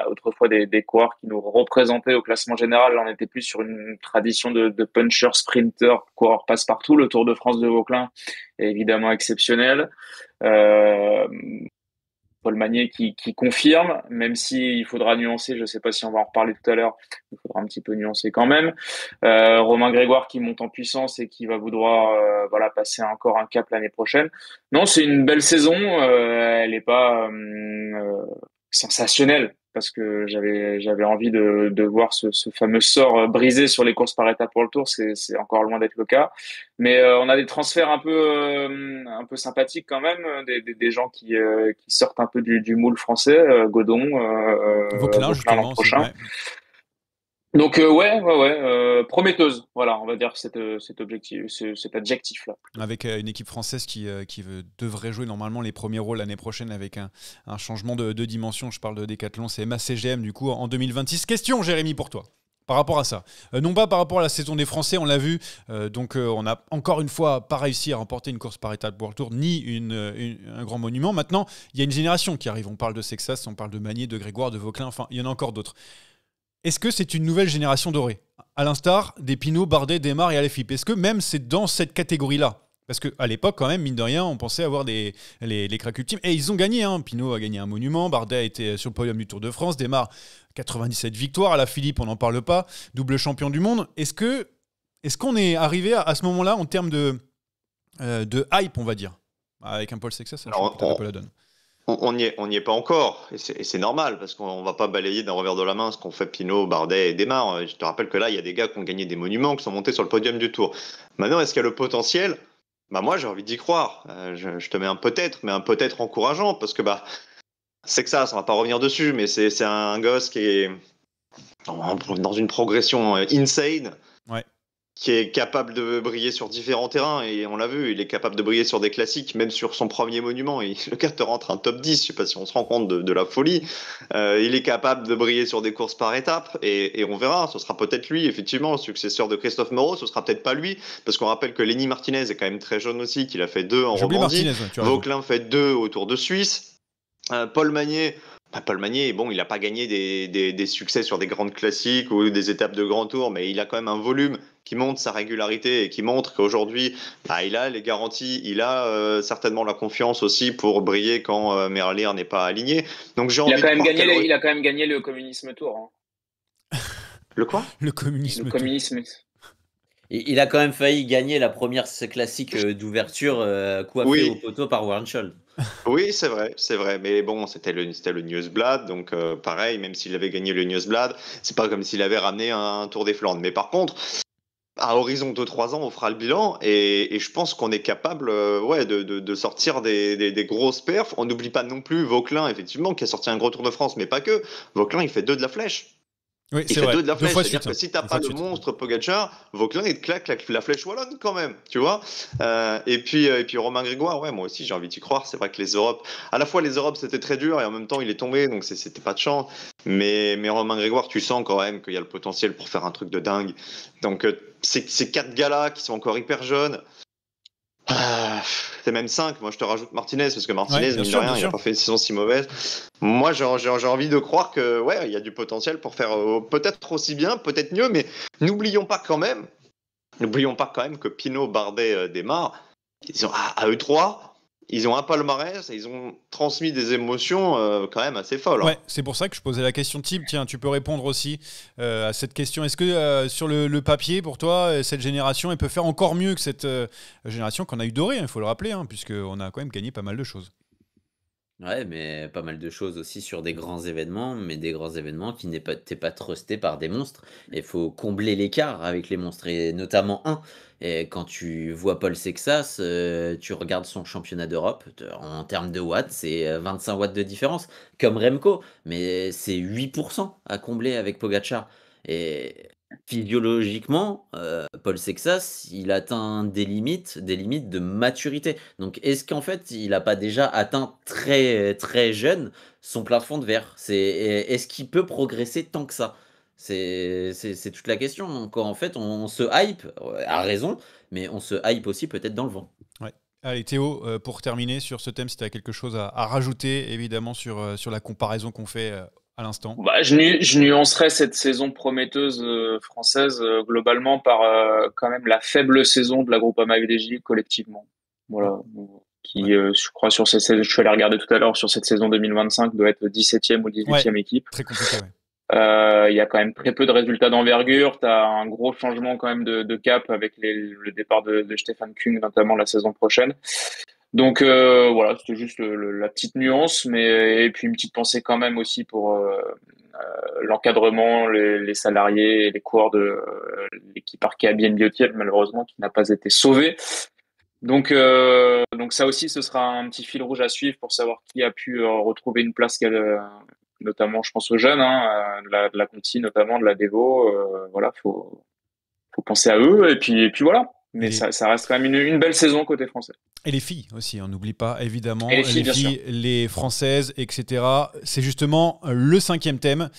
autrefois des coureurs qui nous représentaient au classement général. Là, on était plus sur une tradition de puncher, sprinter, coureur passe-partout. Le Tour de France de Vauclin est évidemment exceptionnel. Euh, Paul Magnier qui confirme, même si il faudra nuancer, je ne sais pas si on va en reparler tout à l'heure, il faudra un petit peu nuancer quand même. Romain Grégoire qui monte en puissance et qui va vouloir passer encore un cap l'année prochaine. Non, c'est une belle saison, elle n'est pas sensationnelle parce que j'avais envie de voir ce fameux sort brisé sur les courses par étapes pour le Tour, c'est encore loin d'être le cas. Mais on a des transferts un peu sympathiques quand même, des gens qui sortent un peu du moule français, Godon, Vauclin, l'an justement. prochain. Ouais. Donc prometteuse, voilà, on va dire cet adjectif-là. Avec une équipe française qui devrait jouer normalement les premiers rôles l'année prochaine avec un changement de dimension. Je parle de Décathlon, c'est MACGM du coup en 2026. Question Jérémy pour toi par rapport à ça. Non pas par rapport à la saison des Français, on l'a vu, on n'a encore une fois pas réussi à remporter une course par étapes World Tour, ni un grand monument. Maintenant, il y a une génération qui arrive. On parle de Sexas, on parle de Magnier, de Grégoire, de Vauclin, enfin, il y en a encore d'autres. Est-ce que c'est une nouvelle génération dorée, à l'instar des Pinot, Bardet, Desmar et Alaphilippe? Est-ce que même c'est dans cette catégorie-là? Parce qu'à l'époque, quand même, mine de rien, on pensait avoir les cracks ultimes. Et ils ont gagné. Pinot a gagné un monument, Bardet a été sur le podium du Tour de France, Desmar, 97 victoires, Alaphilippe, on n'en parle pas, double champion du monde. Est-ce qu'on est arrivé à ce moment-là en termes de hype, on va dire, avec un Paul Sexas, ça change peut-être un peu la donne. On n'y est pas encore, et c'est normal, parce qu'on va pas balayer d'un revers de la main ce qu'ont fait Pinot, Bardet et Desmar. Je te rappelle que là, il y a des gars qui ont gagné des monuments, qui sont montés sur le podium du Tour. Maintenant, est-ce qu'il y a le potentiel? Moi, j'ai envie d'y croire. Je te mets un peut-être, mais un peut-être encourageant, parce que Sexas, on va pas revenir dessus, mais c'est un gosse qui est dans une progression insane. Ouais. Qui est capable de briller sur différents terrains, et on l'a vu, il est capable de briller sur des classiques, même sur son premier monument. Le gars te rentre un top 10, je sais pas si on se rend compte de la folie. Il est capable de briller sur des courses par étapes, et on verra, ce sera peut-être lui, effectivement, le successeur de Christophe Moreau, ce sera peut-être pas lui, parce qu'on rappelle que Lenny Martinez est quand même très jeune aussi, qu'il a fait 2 en Romandie, Vauclin fait 2 au Tour de Suisse, Paul Magnier, bon, il n'a pas gagné des succès sur des grandes classiques ou des étapes de grand tour, mais il a quand même un volume qui montre sa régularité et qui montre qu'aujourd'hui, il a les garanties, il a certainement la confiance aussi pour briller quand Merlier n'est pas aligné. Donc j'ai envie de croire il a quand même gagné le communisme tour. Le quoi? Le communisme. Il a quand même failli gagner la première classique d'ouverture coiffée au poteau par Warren Scholl. Oui, c'est vrai, mais bon, c'était le Newsblad, donc pareil, même s'il avait gagné le Newsblad, c'est pas comme s'il avait ramené un Tour des Flandres. Mais par contre, à horizon de 3 ans, on fera le bilan, et je pense qu'on est capable de sortir des grosses perfs. On n'oublie pas non plus Vauclin, effectivement, qui a sorti un gros Tour de France, mais pas que. Vauclin, il fait 2 de la flèche. Oui, il fait 2 de la flèche, c'est-à-dire que si t'as pas le monstre Pogacar, Vauclin il te claque la flèche wallonne quand même, tu vois. Et puis Romain Grégoire, moi aussi j'ai envie d'y croire. C'est vrai que les Europes, à la fois les Europes c'était très dur et en même temps il est tombé, donc c'était pas de chance. Mais Romain Grégoire, tu sens quand même qu'il y a le potentiel pour faire un truc de dingue. Donc ces 4 gars-là qui sont encore hyper jeunes. C'est même 5, moi je te rajoute Martinez, parce que Martinez, mine de rien, il n'a pas fait une saison si mauvaise. Moi j'ai envie de croire que il y a du potentiel pour faire peut-être aussi bien, peut-être mieux, mais n'oublions pas quand même que Pinot, Bardet, Desmar, ils ont à eux 3, ils ont un palmarès et ils ont transmis des émotions quand même assez folles. Ouais, c'est pour ça que je posais la question type. Tiens, tu peux répondre aussi à cette question. Est-ce que sur le papier, pour toi, cette génération, elle peut faire encore mieux que cette génération qu'on a eu dorée, il faut le rappeler, puisqu'on a quand même gagné pas mal de choses. Ouais, mais pas mal de choses aussi sur des grands événements, mais des grands événements qui n'étaient pas trustés par des monstres. Il faut combler l'écart avec les monstres, et notamment un. Et quand tu vois Paul Sexas, tu regardes son championnat d'Europe, en termes de watts, c'est 25 watts de différence, comme Remco, mais c'est 8% à combler avec Pogacar. Et physiologiquement, Paul Sexas, il atteint des limites de maturité. Donc, est-ce qu'en fait, il n'a pas déjà atteint très, très jeune son plafond de verre? Est-ce qu'il peut progresser tant que ça? C'est toute la question. Donc, en fait, on se hype, à raison, mais on se hype aussi peut-être dans le vent. Ouais. Allez Théo, pour terminer sur ce thème, si tu as quelque chose à rajouter, évidemment, sur la comparaison qu'on fait à l'instant. Bah, je nuancerais cette saison prometteuse française globalement par quand même la faible saison de la Groupama FDJ collectivement. Voilà. Qui, je crois, sur cette saison, je suis allé regarder tout à l'heure, sur cette saison 2025, doit être 17e ou 18e équipe. Très compliqué, ouais. Il y a quand même très peu de résultats d'envergure. Tu as un gros changement quand même de cap avec le départ de Stéphane Kung, notamment la saison prochaine. Donc voilà, c'était juste la petite nuance, mais et puis une petite pensée quand même aussi pour l'encadrement, les salariés, et les coureurs de l'équipe Arkea BNB malheureusement qui n'a pas été sauvé. Donc ça aussi, ce sera un petit fil rouge à suivre pour savoir qui a pu retrouver une place, notamment, je pense aux jeunes, de la Conti, notamment de la Devo. Voilà, faut penser à eux et puis voilà. Mais ça reste quand même une belle saison côté français. Et les filles aussi, on n'oublie pas évidemment. Et les filles, les françaises, etc. C'est justement le 5e thème.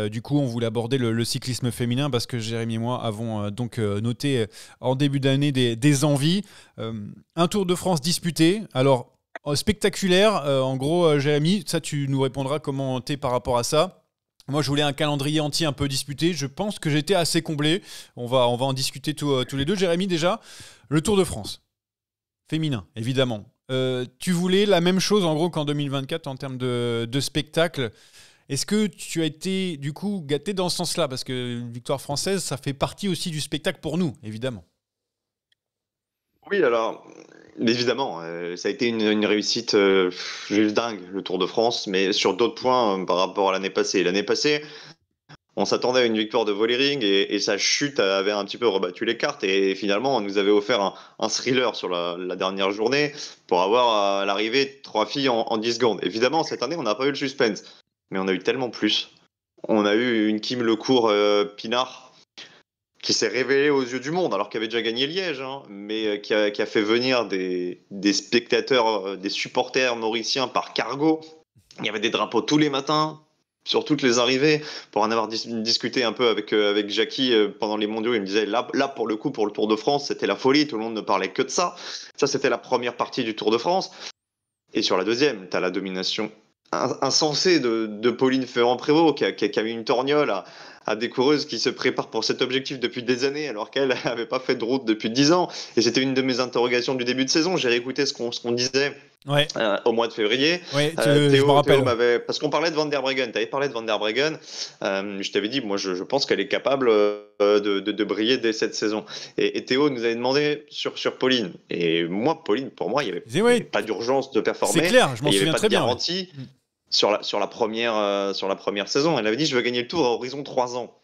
Du coup, on voulait aborder le cyclisme féminin parce que Jérémy et moi avons donc noté en début d'année des envies. Un Tour de France disputé. Alors, spectaculaire. En gros, Jérémy, ça, tu nous répondras comment t'es par rapport à ça. Moi, je voulais un calendrier entier un peu disputé. Je pense que j'étais assez comblé. On va en discuter tous les deux. Jérémy, déjà, le Tour de France. Féminin, évidemment. Tu voulais la même chose, en gros, qu'en 2024 en termes de spectacle. Est-ce que tu as été, du coup, gâté dans ce sens-là? Parce que une victoire française, ça fait partie aussi du spectacle pour nous, évidemment. Oui, alors, évidemment, ça a été une réussite juste dingue, le Tour de France, mais sur d'autres points par rapport à l'année passée. L'année passée, on s'attendait à une victoire de Vollering et sa chute avait un petit peu rebattu les cartes et finalement on nous avait offert un thriller sur la dernière journée pour avoir à l'arrivée 3 filles en 10 secondes. Évidemment, cette année, on n'a pas eu le suspense, mais on a eu tellement plus. On a eu une Kim Lecourt Pinard qui s'est révélée aux yeux du monde alors qu'elle avait déjà gagné Liège, hein, mais qui a fait venir des spectateurs, des supporters mauriciens par cargo. Il y avait des drapeaux tous les matins sur toutes les arrivées. Pour en avoir discuté un peu avec Jackie pendant les mondiaux, il me disait là pour le coup, pour le Tour de France, c'était la folie, tout le monde ne parlait que de ça. Ça, c'était la première partie du Tour de France. Et sur la deuxième, tu as la domination insensée de Pauline Ferrand-Prévot qui a mis une torgnole à des coureuses qui se préparent pour cet objectif depuis des années alors qu'elle n'avait pas fait de route depuis 10 ans. Et c'était une de mes interrogations du début de saison. J'ai réécouté ce qu'on disait au mois de février. Ouais, je me rappelle. Parce qu'on parlait de Van der Breggen. Tu avais parlé de Van der Breggen. Je t'avais dit, moi, je pense qu'elle est capable de briller dès cette saison. Et Théo nous avait demandé sur Pauline. Et moi, Pauline, pour moi, il n'y avait pas d'urgence de performer. C'est clair, je m'en souviens très bien. Il n'y avait pas de garantie. Sur la première saison. Elle avait dit je veux gagner le Tour à horizon 3 ans.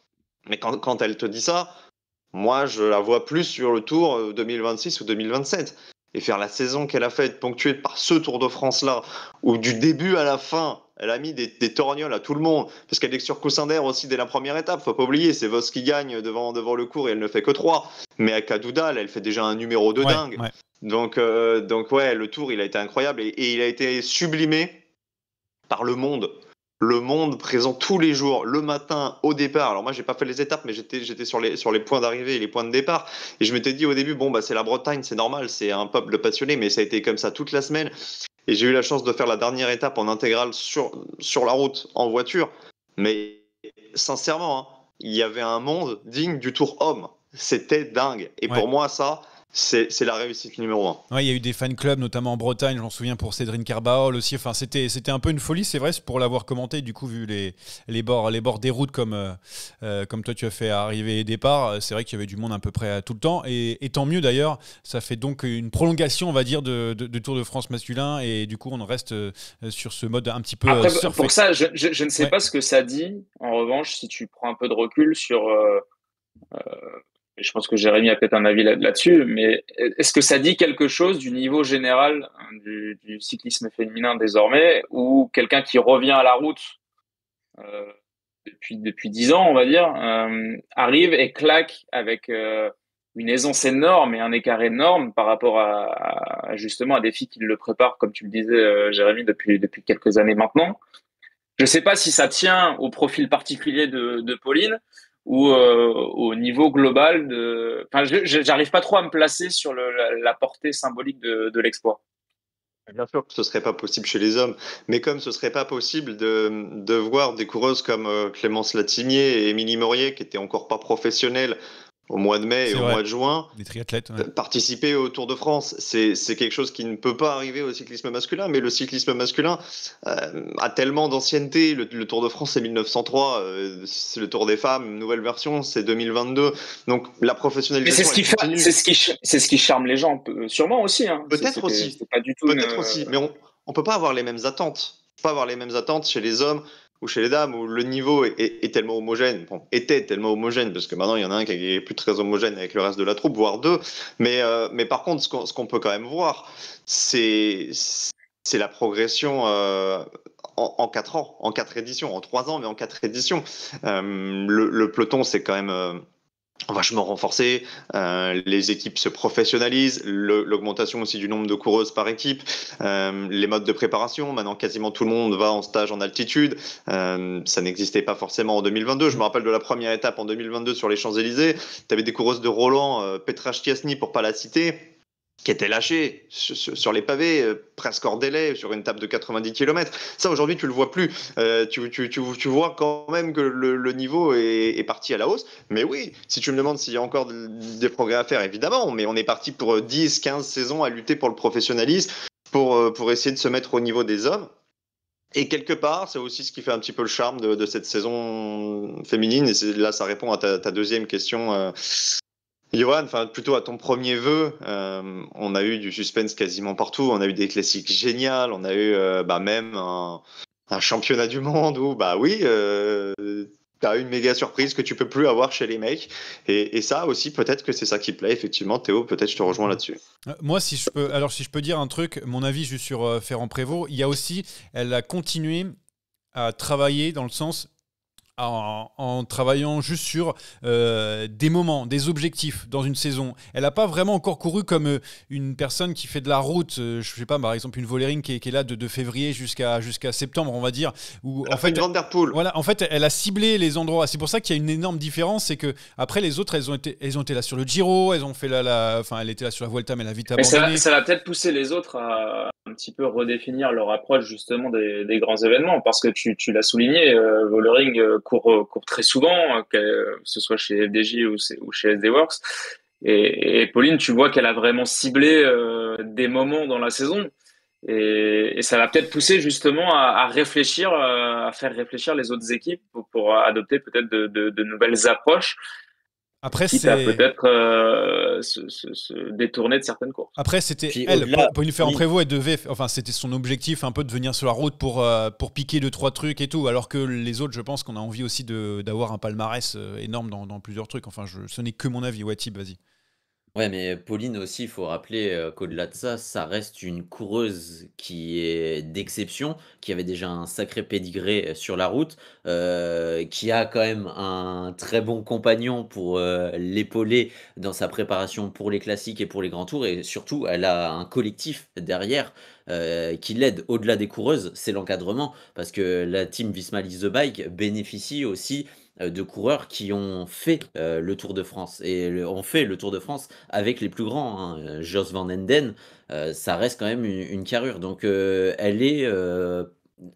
Mais quand elle te dit ça, moi je la vois plus sur le Tour 2026 ou 2027. Et faire la saison qu'elle a faite, ponctuée par ce Tour de France-là, où du début à la fin, elle a mis des torgnoles à tout le monde, parce qu'elle est sur coussin d'air aussi dès la première étape, faut pas oublier, c'est Vos qui gagne devant le cours et elle ne fait que 3. Mais à Cadoudal, elle fait déjà un numéro de dingue. Ouais. Donc ouais, le Tour, il a été incroyable et il a été sublimé par le monde présent tous les jours, le matin, au départ. Alors moi, j'ai pas fait les étapes, mais j'étais sur les points d'arrivée et les points de départ. Et je m'étais dit au début, bon, bah, c'est la Bretagne, c'est normal, c'est un peuple passionné, mais ça a été comme ça toute la semaine. Et j'ai eu la chance de faire la dernière étape en intégrale sur la route, en voiture. Mais sincèrement, hein, il y avait un monde digne du Tour Homme. C'était dingue. Et pour moi, ça... C'est la réussite numéro 1. Ouais, il y a eu des fan clubs, notamment en Bretagne, je m'en souviens pour Cédrine Carbaol aussi. Enfin, c'était un peu une folie, c'est vrai, pour l'avoir commenté. Du coup, vu les bords des routes comme toi tu as fait arrivée et départ, c'est vrai qu'il y avait du monde à peu près tout le temps. Et tant mieux d'ailleurs, ça fait donc une prolongation, on va dire, de Tour de France masculin. Et du coup, on reste sur ce mode un petit peu. Après, pour ça, je ne sais pas ce que ça dit. En revanche, si tu prends un peu de recul sur. Je pense que Jérémy a peut-être un avis là-dessus, mais est-ce que ça dit quelque chose du niveau général du cyclisme féminin désormais, ou quelqu'un qui revient à la route depuis 10 ans, on va dire, arrive et claque avec une aisance énorme et un écart énorme par rapport justement à des filles qui le préparent, comme tu le disais, Jérémy, depuis quelques années maintenant. Je ne sais pas si ça tient au profil particulier de Pauline ou au niveau global de. Enfin, j'arrive pas trop à me placer sur la portée symbolique de l'exploit. Bien sûr que ce serait pas possible chez les hommes, mais comme ce serait pas possible de voir des coureuses comme Clémence Latimier et Émilie Morier, qui étaient encore pas professionnelles au mois de mai et C'est au vrai. mois de juin, Des triathlètes. Ouais. participer au Tour de France. C'est quelque chose qui ne peut pas arriver au cyclisme masculin, mais le cyclisme masculin a tellement d'ancienneté. Le Tour de France, c'est 1903, c'est le Tour des femmes, une nouvelle version, c'est 2022. Donc la Mais professionnalisation, elle continue. c'est ce qui charme les gens, sûrement aussi. Hein. Peut-être aussi. C'est pas du tout Peut-être aussi, mais on peut pas avoir les mêmes attentes. On peut pas avoir les mêmes attentes chez les hommes ou chez les dames où le niveau est tellement homogène. Bon, était tellement homogène parce que maintenant il y en a un qui est plus très homogène avec le reste de la troupe, voire deux. Mais par contre, ce qu'on peut quand même voir, c'est la progression en 4 ans, en 4 éditions, en 3 ans, mais en 4 éditions. Le peloton, c'est quand même vachement renforcé, les équipes se professionnalisent, l'augmentation aussi du nombre de coureuses par équipe, les modes de préparation, maintenant quasiment tout le monde va en stage en altitude, ça n'existait pas forcément en 2022, je me rappelle de la première étape en 2022 sur les Champs-Élysées, tu avais des coureuses de Roland, Petra Stiasny pour pas la citer, qui étaient lâchées sur les pavés, presque hors délai, sur une étape de 90 km. Ça, aujourd'hui, tu le vois plus. Tu vois quand même que le niveau est parti à la hausse. Mais oui, si tu me demandes s'il y a encore des progrès à faire, évidemment, mais on est parti pour 10, 15 saisons à lutter pour le professionnalisme, pour essayer de se mettre au niveau des hommes. Et quelque part, c'est aussi ce qui fait un petit peu le charme de cette saison féminine. Et là, ça répond à ta deuxième question. Johan, enfin plutôt à ton premier vœu, on a eu du suspense quasiment partout, on a eu des classiques géniales, on a eu même un championnat du monde où oui, t'as une méga surprise que tu peux plus avoir chez les mecs, et ça aussi peut-être que c'est ça qui plaît effectivement. Théo, peut-être je te rejoins là-dessus. Moi, si je peux dire un truc, mon avis juste sur Ferrand-Prévot, il y a aussi, elle a continué à travailler dans le sens en travaillant juste sur des moments, des objectifs dans une saison. Elle n'a pas vraiment encore couru comme une personne qui fait de la route, je sais pas, par exemple une Vollering qui est là de février jusqu'à septembre, on va dire. Où, en fait, Van der Poel. Voilà, en fait, elle a ciblé les endroits. C'est pour ça qu'il y a une énorme différence, c'est que après les autres, elles ont été là sur le Giro, elles ont fait elle était là sur la Vuelta, mais elle a vite abandonné. Ça va peut-être pousser les autres à un petit peu redéfinir leur approche justement des grands événements, parce que tu l'as souligné, Vollering court très souvent, que ce soit chez FDJ ou chez SD Works, et Pauline, tu vois qu'elle a vraiment ciblé des moments dans la saison, et ça va peut-être pousser justement à réfléchir, à faire réfléchir les autres équipes pour adopter peut-être de nouvelles approches. Après, quitte à peut-être se détourner de certaines courses. Après, c'était Puis elle, au-delà, Pauline Ferrand-Prévot, oui. elle devait, enfin, c'était son objectif un peu de venir sur la route pour piquer 2-3 trucs et tout, alors que les autres, je pense qu'on a envie aussi d'avoir un palmarès énorme dans plusieurs trucs. Enfin, ce n'est que mon avis. Ouais, Thib, vas-y. Ouais, mais Pauline aussi, il faut rappeler qu'au-delà de ça, ça reste une coureuse qui est d'exception, qui avait déjà un sacré pédigré sur la route, qui a quand même un très bon compagnon pour l'épauler dans sa préparation pour les classiques et pour les grands tours, et surtout, elle a un collectif derrière qui l'aide au-delà des coureuses, c'est l'encadrement, parce que la team Visma Lease the Bike bénéficie aussi de coureurs qui ont fait le Tour de France et ont fait le Tour de France avec les plus grands, hein. Jos Van Enden, ça reste quand même une carrure, donc elle est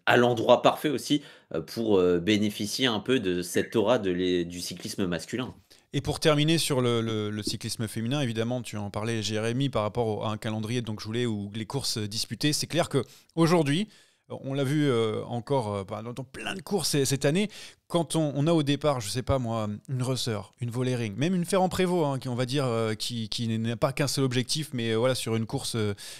à l'endroit parfait aussi pour bénéficier un peu de cette aura du cyclisme masculin. Et pour terminer sur le cyclisme féminin, évidemment, tu en parlais, Jérémy, par rapport à un calendrier donc joué ou les courses disputées. C'est clair qu'aujourd'hui, on l'a vu encore dans plein de courses cette année, quand on a au départ, je sais pas moi, une Rösser, une Vollering, même une Ferrand-Prévot, hein, qui on va dire qui n'a pas qu'un seul objectif, mais voilà, sur une course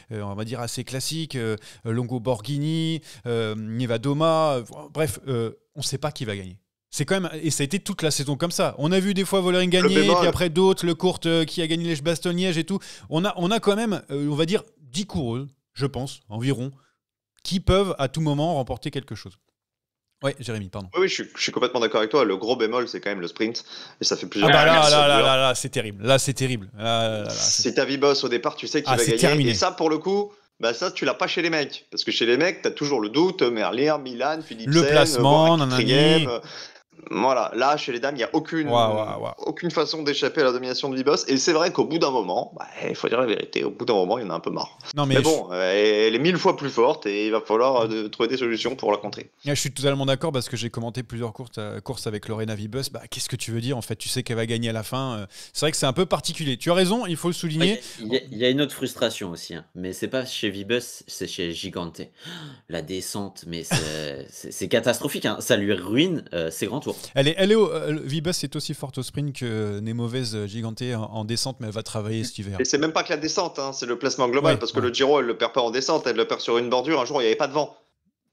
on va dire assez classique, Longo Borghini, Nevadoma, bref, on ne sait pas qui va gagner. C'est quand même, et ça a été toute la saison comme ça. On a vu des fois Vollering gagner, puis après d'autres, le Court qui a gagné Liège-Bastogne-Liège et tout. On a quand même, on va dire, 10 coureuses, je pense, environ, qui peuvent à tout moment remporter quelque chose. Ouais, Jérémy, pardon. Oui, je suis complètement d'accord avec toi. Le gros bémol, c'est quand même le sprint. Et ça fait Ah plusieurs bah années que ça dure. là, c'est terrible. Là, c'est terrible. Si t'as Vibos au départ, tu sais qu'il va c'est gagner. terminé. Et ça, pour le coup, bah ça, tu l'as pas chez les mecs. Parce que chez les mecs, t'as toujours le doute. Merlier, Milan, Philipsen, Le placement, Boric, nanani. Triem, voilà, là, chez les dames, il n'y a aucune, Waouh. aucune façon d'échapper à la domination de Vibos. Et c'est vrai qu'au bout d'un moment, il faut dire la vérité, au bout d'un moment, il y en a un peu marre. Non, Mais bon, elle est 1000 fois plus forte et il va falloir trouver des solutions pour la contrer. Je suis totalement d'accord parce que j'ai commenté plusieurs courses avec Lorena Vibus. Bah, qu'est-ce que tu veux dire en fait? Tu sais qu'elle va gagner à la fin. C'est vrai que c'est un peu particulier. Tu as raison, il faut le souligner. Il y a une autre frustration aussi, hein. Mais c'est pas chez Vibus, c'est chez Gigante. La descente, mais c'est catastrophique, hein. Ça lui ruine ses grands tours. Vibus est aussi forte au sprint que n'est mauvaise Gigante en descente, mais elle va travailler cet hiver. Et c'est même pas que la descente, hein, c'est le placement global, parce que le Giro, elle le perd pas en descente, elle le perd sur une bordure. Un jour, il n'y avait pas de vent.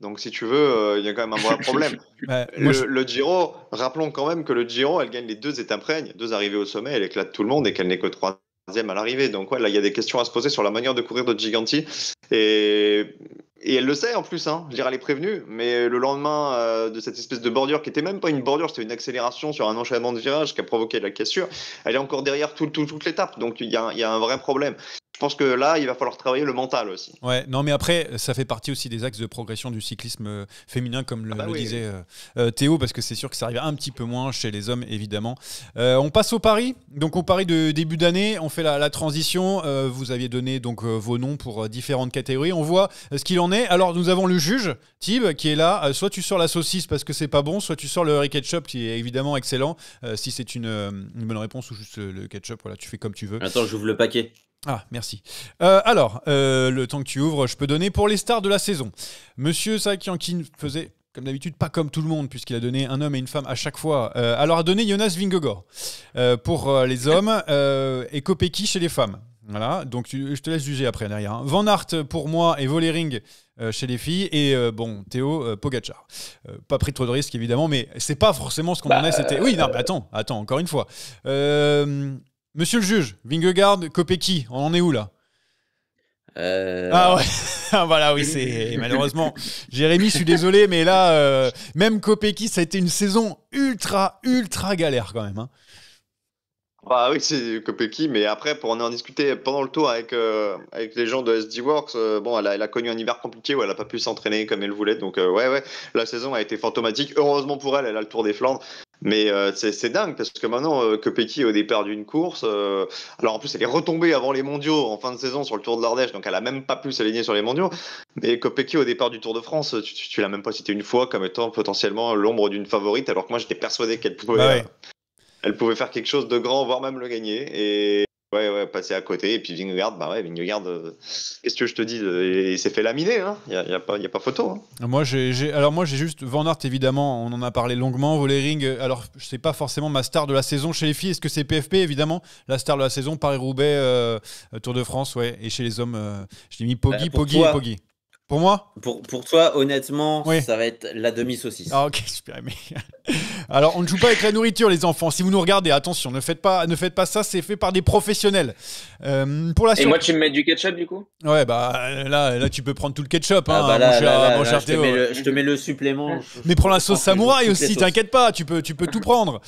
Donc, si tu veux, il y a quand même un vrai problème. Le Giro, rappelons quand même que le Giro, elle gagne les 2 étapes règnes, 2 arrivées au sommet, elle éclate tout le monde et qu'elle n'est que 3e à l'arrivée. Donc, là, il y a des questions à se poser sur la manière de courir de Giganti. Et elle le sait en plus, hein. Je veux dire, elle est prévenue, mais le lendemain de cette espèce de bordure qui était même pas une bordure, c'était une accélération sur un enchaînement de virages qui a provoqué la cassure, elle est encore derrière toute l'étape, donc il y a un vrai problème. Je pense que là, il va falloir travailler le mental aussi. Ouais, non, mais après, ça fait partie aussi des axes de progression du cyclisme féminin, comme le disait Théo, parce que c'est sûr que ça arrive un petit peu moins chez les hommes, évidemment. On passe au pari. Donc, au pari de début d'année, on fait la transition. Vous aviez donné donc vos noms pour différentes catégories. On voit ce qu'il en est. Alors, nous avons le juge, Thib, qui est là. Soit tu sors la saucisse parce que c'est pas bon, soit tu sors le ketchup, qui est évidemment excellent. Si c'est une bonne réponse ou juste le ketchup, voilà, tu fais comme tu veux. Attends, j'ouvre le paquet. Ah, merci. Alors, le temps que tu ouvres, je peux donner pour les stars de la saison. Monsieur Sakiankin faisait, comme d'habitude, pas comme tout le monde, puisqu'il a donné un homme et une femme à chaque fois. Alors, a donné Jonas Vingegaard pour les hommes et Kopecky chez les femmes. Voilà, donc je te laisse juger après derrière. Hein. Van Aert pour moi et Vollering chez les filles. Et Théo, Pogacar. Pas pris trop de risques, évidemment, mais c'est pas forcément ce qu'on en est. C'était... Oui, non, mais attends, encore une fois. Monsieur le juge, Vingegaard, Kopecky, on en est où là? Ah ouais, voilà, oui, c'est malheureusement. Jérémy, je suis désolé, mais là, même Kopecky, ça a été une saison ultra galère quand même. Hein. Bah oui, c'est Kopecky, mais après, pour en discuter pendant le tour avec les gens de SD Works, elle a connu un hiver compliqué où elle n'a pas pu s'entraîner comme elle voulait. Donc, la saison a été fantomatique. Heureusement pour elle, elle a le Tour des Flandres. Mais c'est dingue parce que maintenant, Kopecky est au départ d'une course. Alors en plus, elle est retombée avant les mondiaux en fin de saison sur le Tour de l'Ardèche, donc elle a même pas pu s'aligner sur les mondiaux. Mais Kopecky au départ du Tour de France, tu l'as même pas cité une fois comme étant potentiellement l'ombre d'une favorite, alors que moi j'étais persuadé qu'elle pouvait, elle pouvait faire quelque chose de grand, voire même le gagner. Et passer à côté. Et puis Vingegaard, qu'est-ce que je te dis, il s'est fait laminer, hein. Il y a pas photo. Hein. Moi, j'ai juste Van Aert, évidemment, on en a parlé longuement. Vollering, alors c'est pas forcément ma star de la saison chez les filles. Est-ce que c'est PFP, évidemment, la star de la saison, Paris-Roubaix, Tour de France, ouais. Et chez les hommes, je l'ai mis Poggi et Poggi. Pour moi Pour toi, honnêtement, ça va être la demi-saucisse. Ah ok, super. Mais... Alors, on ne joue pas avec la nourriture, les enfants. Si vous nous regardez, attention, ne faites pas ça, c'est fait par des professionnels. Et moi, tu me mets du ketchup, du coup? Ouais, là, tu peux prendre tout le ketchup, mon cher Théo. Je te mets le supplément. Mais prends la sauce samouraï aussi, t'inquiète pas, tu peux tout prendre.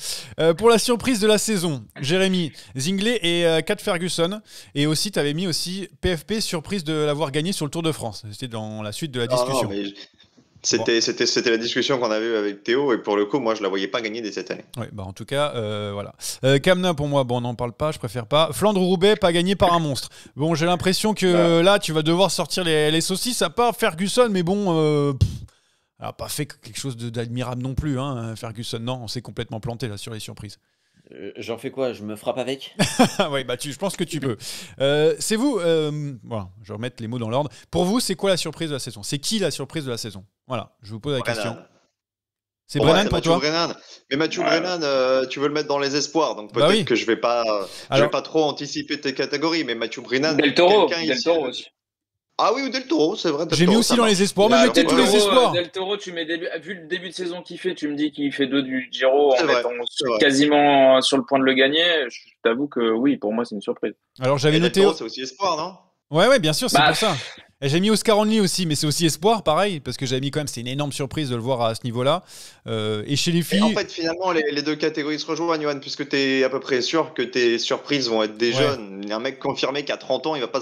Pour la surprise de la saison, Jérémy, Zingley et Kat Ferguson. Et aussi, tu avais mis aussi PFP, surprise de l'avoir gagné sur le Tour de France. C'était dans la suite de la discussion. Non, mais c'était la discussion qu'on avait eue avec Théo, et pour le coup, moi, je la voyais pas gagner dès cette année. Ouais, en tout cas, voilà. Kamna, pour moi, on n'en parle pas, je préfère pas. Flandre-Roubaix, pas gagné par un monstre. Bon, j'ai l'impression que là, tu vas devoir sortir les saucisses, à part Ferguson, mais bon, elle n'a pas fait quelque chose d'admirable non plus, hein, Ferguson. Non, on s'est complètement planté là sur les surprises. J'en fais quoi? Je me frappe avec? Oui, je pense que tu peux. C'est vous, voilà, je vais remettre les mots dans l'ordre. Pour vous, c'est quoi la surprise de la saison? C'est qui la surprise de la saison? Voilà, je vous pose la question. C'est Brennan pour toi? Mais Mathieu Brennan, tu veux le mettre dans les espoirs, donc peut-être que je vais pas trop anticiper tes catégories, mais Mathieu Brennan... Del Toro aussi. Ah oui, ou Del Toro, c'est vrai. J'ai mis aussi dans les espoirs, mais mettez tous les espoirs. Del Toro, vu le début de saison qu'il fait, tu me dis qu'il fait 2 du Giro en étant quasiment sur le point de le gagner. Je t'avoue que oui, pour moi, c'est une surprise. Alors j'avais noté... Del Toro, c'est aussi espoir, non? Ouais, bien sûr, c'est pour ça. Et j'ai mis Oscar Only aussi, mais c'est aussi espoir, pareil, parce que j'ai mis quand même, c'est une énorme surprise de le voir à ce niveau-là. Et chez les filles. Et en fait, finalement, les deux catégories se rejoignent, Johan, puisque tu es à peu près sûr que tes surprises vont être des jeunes. Un mec confirmé qui a 30 ans, il va pas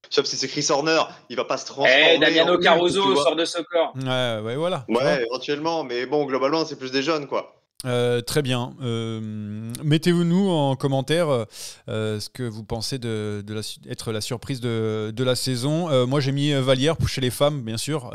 sauf si c'est Chris Horner, il va pas se transformer. Damiano Caruso sort de ce corps. Ouais, voilà. Ouais, éventuellement, mais bon, globalement, c'est plus des jeunes, quoi. Très bien. Mettez-nous en commentaire ce que vous pensez être la surprise de la saison. Moi, j'ai mis Vallière chez les femmes, bien sûr.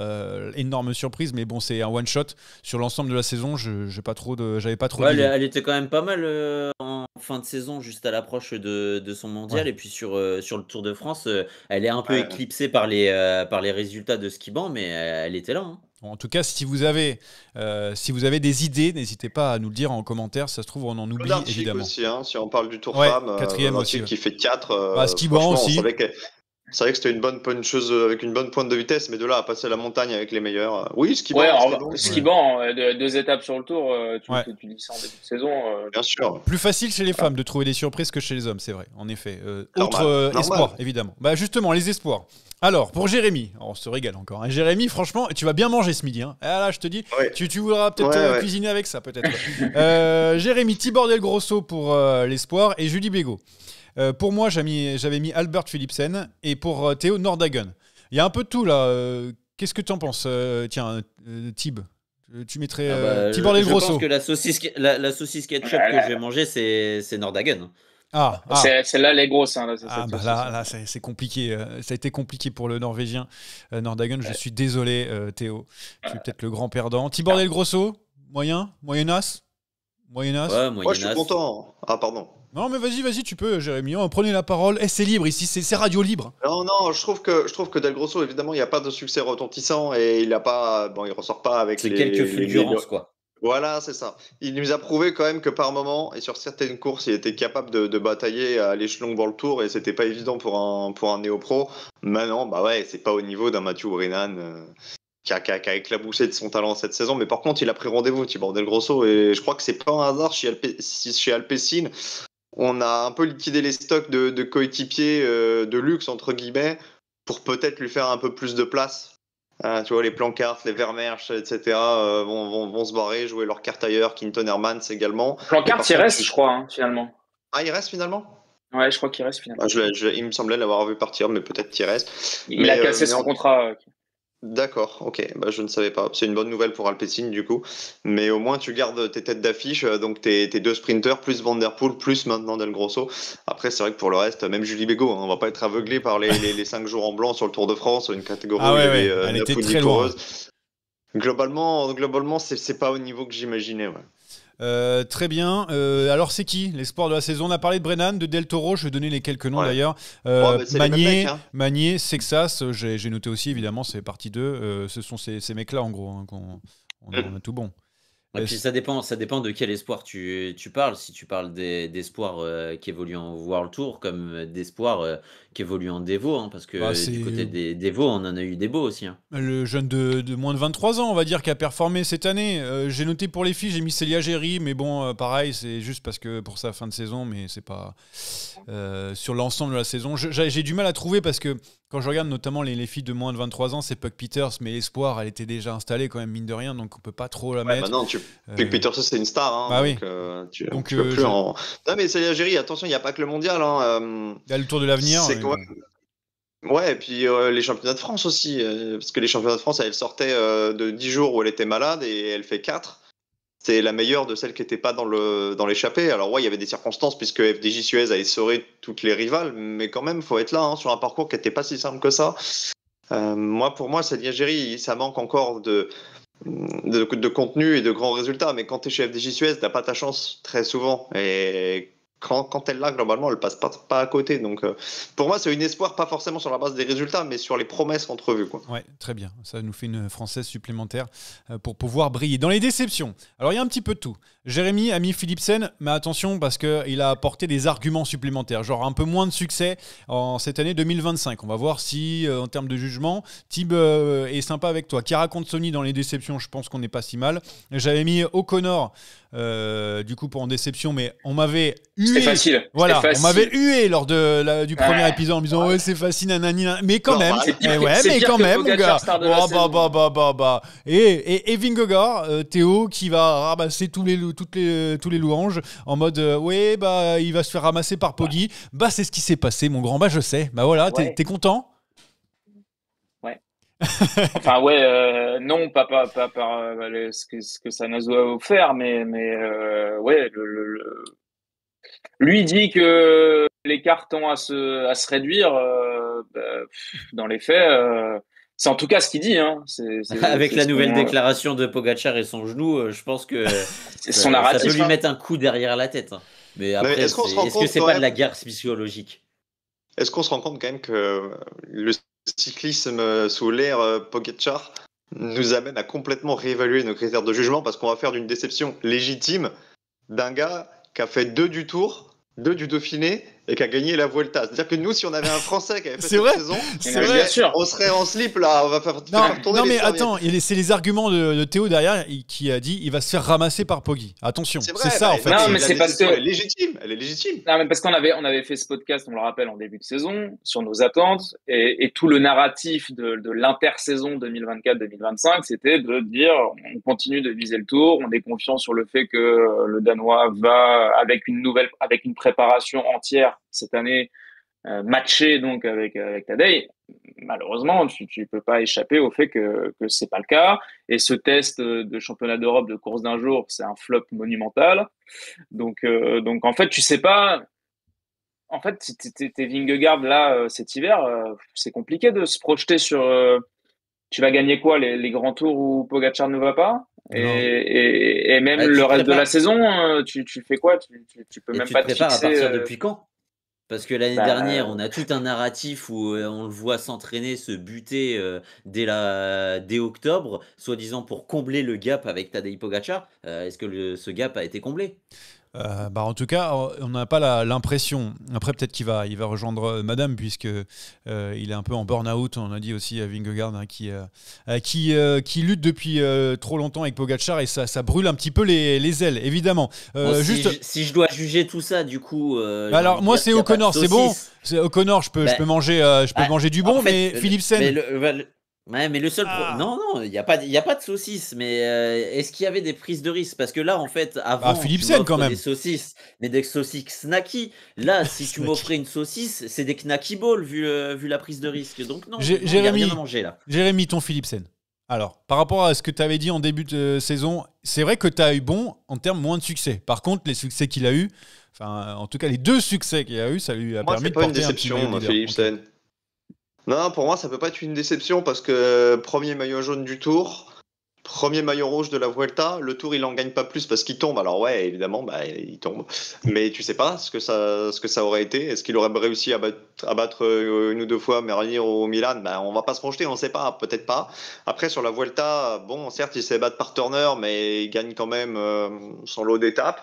Énorme surprise, mais bon, c'est un one shot sur l'ensemble de la saison. J'avais pas trop d'idées. Elle était quand même pas mal en fin de saison, juste à l'approche de son mondial. Ouais. Et puis sur le Tour de France, elle est un peu éclipsée par les résultats de ski-banc, mais elle était là. Hein. En tout cas, si vous avez des idées, n'hésitez pas à nous le dire en commentaire. Ça se trouve, on en oublie évidemment. Aussi, hein, si on parle du Tour Ouais, Femme, quatrième aussi. Qui fait 4. Ski-banc aussi. C'est vrai que c'était une bonne chose avec une bonne pointe de vitesse, mais de là à passer la montagne avec les meilleurs. Oui, ski-banc. Ouais, ski-banc, 2 étapes sur le Tour, tu dis ça en début de saison. Bien sûr. Plus facile chez les femmes de trouver des surprises que chez les hommes, c'est vrai, en effet. Autre espoir, évidemment. Bah justement, les espoirs. Alors, pour Jérémy, on se régale encore. Hein. Jérémy, franchement, tu vas bien manger ce midi. Hein. Ah là, je te dis, tu voudras peut-être cuisiner avec ça, peut-être. Jérémy, Tibor Del Grosso pour l'espoir et Julie Bégaud. Pour moi, j'avais mis Albert Philipsen et pour Théo Nordhagen. Il y a un peu de tout là. Qu'est-ce que tu en penses Tib, tu mettrais Tibor Del Grosso. Je pense que la saucisse ketchup que je vais manger, c'est Nordhagen. C'est là les grosses. Hein, là c'est compliqué. Ça a été compliqué pour le Norvégien Nordhagen. Je suis désolé, Théo. Tu es peut-être le grand perdant. Tibor Del Grosso, moyennasse. Ouais, moi, je suis content. Ah, pardon. Non, mais vas-y, tu peux, Jérémy. Prenez la parole. C'est libre ici, c'est radio libre. Non, je trouve que Del Grosso, évidemment, il n'y a pas de succès retentissant et il ressort pas avec quelques fulgurances, quoi. Voilà, c'est ça. Il nous a prouvé quand même que par moment, et sur certaines courses, il était capable de batailler à l'échelon pour le Tour et c'était pas évident pour un néo-pro. Maintenant, c'est pas au niveau d'un Mathieu Brennan qui a éclaboussé de son talent cette saison. Mais par contre, il a pris rendez-vous, Tibor Del Grosso, et je crois que c'est pas un hasard chez Alpecin. On a un peu liquidé les stocks de coéquipiers de luxe, entre guillemets, pour peut-être lui faire un peu plus de place. Tu vois, les Plancart, les Vermeersch, etc. Vont se barrer, jouer leur carte ailleurs. Quinton Hermans également. Plancart, il reste, je crois, finalement. Ah, il reste finalement ? Ouais, je crois qu'il reste finalement. Il me semblait l'avoir vu partir, mais peut-être qu'il reste. Il a cassé son contrat. D'accord, ok, je ne savais pas. C'est une bonne nouvelle pour Alpecin du coup. Mais au moins tu gardes tes têtes d'affiche, donc tes 2 sprinters, plus Van Der Poel, plus maintenant Del Grosso. Après c'est vrai que pour le reste, même Julie Bégaud, on va pas être aveuglé par les 5 jours en blanc sur le Tour de France, une catégorie où il y avait elle 9 était ou 10 très loin. Globalement c'est pas au niveau que j'imaginais. Très bien. Alors c'est qui l'espoir de la saison? On a parlé de Brennan, de Del Toro. Je vais donner les quelques noms d'ailleurs. Magnier, Sexas. J'ai noté aussi évidemment. C'est partie d'eux. Ce sont ces mecs-là en gros. Hein, on a tout bon. Et puis ça dépend de quel espoir tu parles. Si tu parles d'espoirs qui évoluent en World Tour, comme d'espoirs qui évoluent en Devo, hein, parce que du côté des Devo, on en a eu des beaux aussi. Hein. Le jeune de moins de 23 ans, on va dire, qui a performé cette année. J'ai noté pour les filles, j'ai mis Célia Géry, mais bon, pareil, c'est juste parce que pour sa fin de saison, mais c'est pas sur l'ensemble de la saison. J'ai du mal à trouver parce que quand je regarde notamment les filles de moins de 23 ans, c'est Puck Peters, mais l'espoir, elle était déjà installée quand même, mine de rien, donc on peut pas trop la mettre. Maintenant, Puck Peters, c'est une star. Hein, donc, tu peux plus en... Non, mais Célia Géry, attention, il n'y a pas que le mondial. Hein, il y a le Tour de l'avenir. Ouais, et puis les championnats de France aussi. Parce que les championnats de France, elle sortait de 10 jours où elle était malade et elle fait 4. C'est la meilleure de celles qui n'étaient pas dans l'échappée. Alors ouais, il y avait des circonstances puisque FDJ Suez a essoré toutes les rivales, mais quand même, il faut être là sur un parcours qui n'était pas si simple que ça. Pour moi, Célia Géry, ça manque encore de contenu et de grands résultats. Mais quand tu es chez FDJ Suez, tu n'as pas ta chance très souvent. Et quand elle l'a, globalement, elle passe pas à côté. Donc, pour moi, c'est une espoir, pas forcément sur la base des résultats, mais sur les promesses entrevues. Ouais, très bien. Ça nous fait une Française supplémentaire pour pouvoir briller. Dans les déceptions, alors il y a un petit peu de tout. Jérémy a mis Philipsen, mais attention parce qu'il a apporté des arguments supplémentaires, genre un peu moins de succès en cette année 2025. On va voir si, en termes de jugement, Tib est sympa avec toi. Qui raconte Sony dans les déceptions, je pense qu'on n'est pas si mal. J'avais mis O'Connor, du coup, pour en déception, mais on m'avait hué. facile. Voilà, C'est on m'avait facile. hué lors du premier Ouais. épisode en me disant ouais c'est facile nanani, mais quand Non, même, c'est pire eh que- ouais, c'est mais pire quand que même mon Pogacar, gars. star de la saison. Et Vingegaard, Théo qui va ramasser tous les louanges en mode ouais bah il va se faire ramasser par Poggi. Bah c'est ce qui s'est passé mon grand, bah je sais. Bah voilà, Ouais. t'es content? Enfin, ouais, non, pas par ce que ça nous a offert, mais ouais, lui dit que l'écart tend à se réduire. Dans les faits, c'est en tout cas ce qu'il dit. Hein. Avec C'est la nouvelle son, déclaration de Pogacar et son genou, je pense que c'est son ça peut narratif. lui Hein. mettre un coup derrière la tête. Mais mais après, est-ce qu'on se rend est-ce que compte c'est quand pas de même la guerre psychologique? Est-ce qu'on se rend compte quand même que le cyclisme sous l'ère Pogacar nous amène à complètement réévaluer nos critères de jugement parce qu'on va faire d'une déception légitime d'un gars qui a fait 2 du Tour, 2 du Dauphiné et qui a gagné la Vuelta. C'est-à-dire que nous, si on avait un Français qui avait fait C'est cette vrai, saison, c'est Mais vrai. bien sûr. on serait en slip là, on va faire tourner Non les mais serviettes. attends, c'est les arguments de Théo derrière qui a dit il va se faire ramasser par Poggi. Attention, C'est c'est vrai, ça bah, en fait. Non, la mais c'est parce déception, que- elle est légitime, elle est légitime. Non, mais parce qu'on avait fait ce podcast, on le rappelle, en début de saison, sur nos attentes, et tout le narratif de l'intersaison 2024-2025, c'était de dire, on continue de viser le Tour, on est confiant sur le fait que le Danois va, avec une préparation entière cette année, matcher donc avec Tadej. Malheureusement, tu peux pas échapper au fait que c'est pas le cas. Et ce test de championnat d'Europe de course d'un jour, c'est un flop monumental. Donc en fait, tu sais pas. En fait, si t'es Vingegaard là cet hiver, c'est compliqué de se projeter sur. Tu vas gagner quoi, les grands tours où Pogacar ne va pas? Non. Et même Bah, tu le te reste de prépares. la saison, tu fais quoi? Tu peux Et même tu pas te te prépares à fixer. partir depuis quand? Parce que l'année Bah, dernière, on a tout un narratif où on le voit s'entraîner, se buter dès octobre, soi-disant pour combler le gap avec Tadej Pogacar. Est-ce que ce gap a été comblé? Bah en tout cas, on n'a pas l'impression. Après, peut-être qu'il va rejoindre Madame, puisque il est un peu en burn-out. On a dit aussi à Vingegaard hein, qui lutte depuis trop longtemps avec Pogacar et ça brûle un petit peu les ailes, évidemment. Bon, juste. si je dois juger tout ça, du coup. j'ai Alors envie de moi dire c'est qu'il y a pas de O'Connor, c'est bon. saucisse. C'est O'Connor, je peux Bah, manger, manger du bon, En fait, mais Philipsen. Ouais, mais le seul non, il y a pas de saucisses. Mais est-ce qu'il y avait des prises de risque? Parce que là, en fait, avant, tu Philipsen, m'offres quand même. des saucisses, mais des saucisses snacky. Là, si tu m'offrais une saucisse, c'est des knacky balls vu la prise de risque. Donc non, il y a Jérémy, rien à manger là. Jérémy, ton Philipsen. Alors, par rapport à ce que tu avais dit en début de saison, c'est vrai que tu as eu bon en termes moins de succès. Par contre, les succès qu'il a eu, enfin, en tout cas, les 2 succès qu'il a eu, ça lui a Moi, permis c'est de pas une porter un petit déception, maillot moi, leader. Philipsen. Non, pour moi, ça peut pas être une déception parce que premier maillot jaune du Tour, premier maillot rouge de la Vuelta, le Tour il en gagne pas plus parce qu'il tombe. Alors ouais, évidemment, bah, il tombe. Mais tu sais pas ce que ça aurait été. Est-ce qu'il aurait réussi à battre une ou 2 fois Merlier au Milan? Bah, on va pas se projeter, on sait pas, peut-être pas. Après sur la Vuelta, bon, certes il s'est battu par Turner, mais il gagne quand même son lot d'étapes.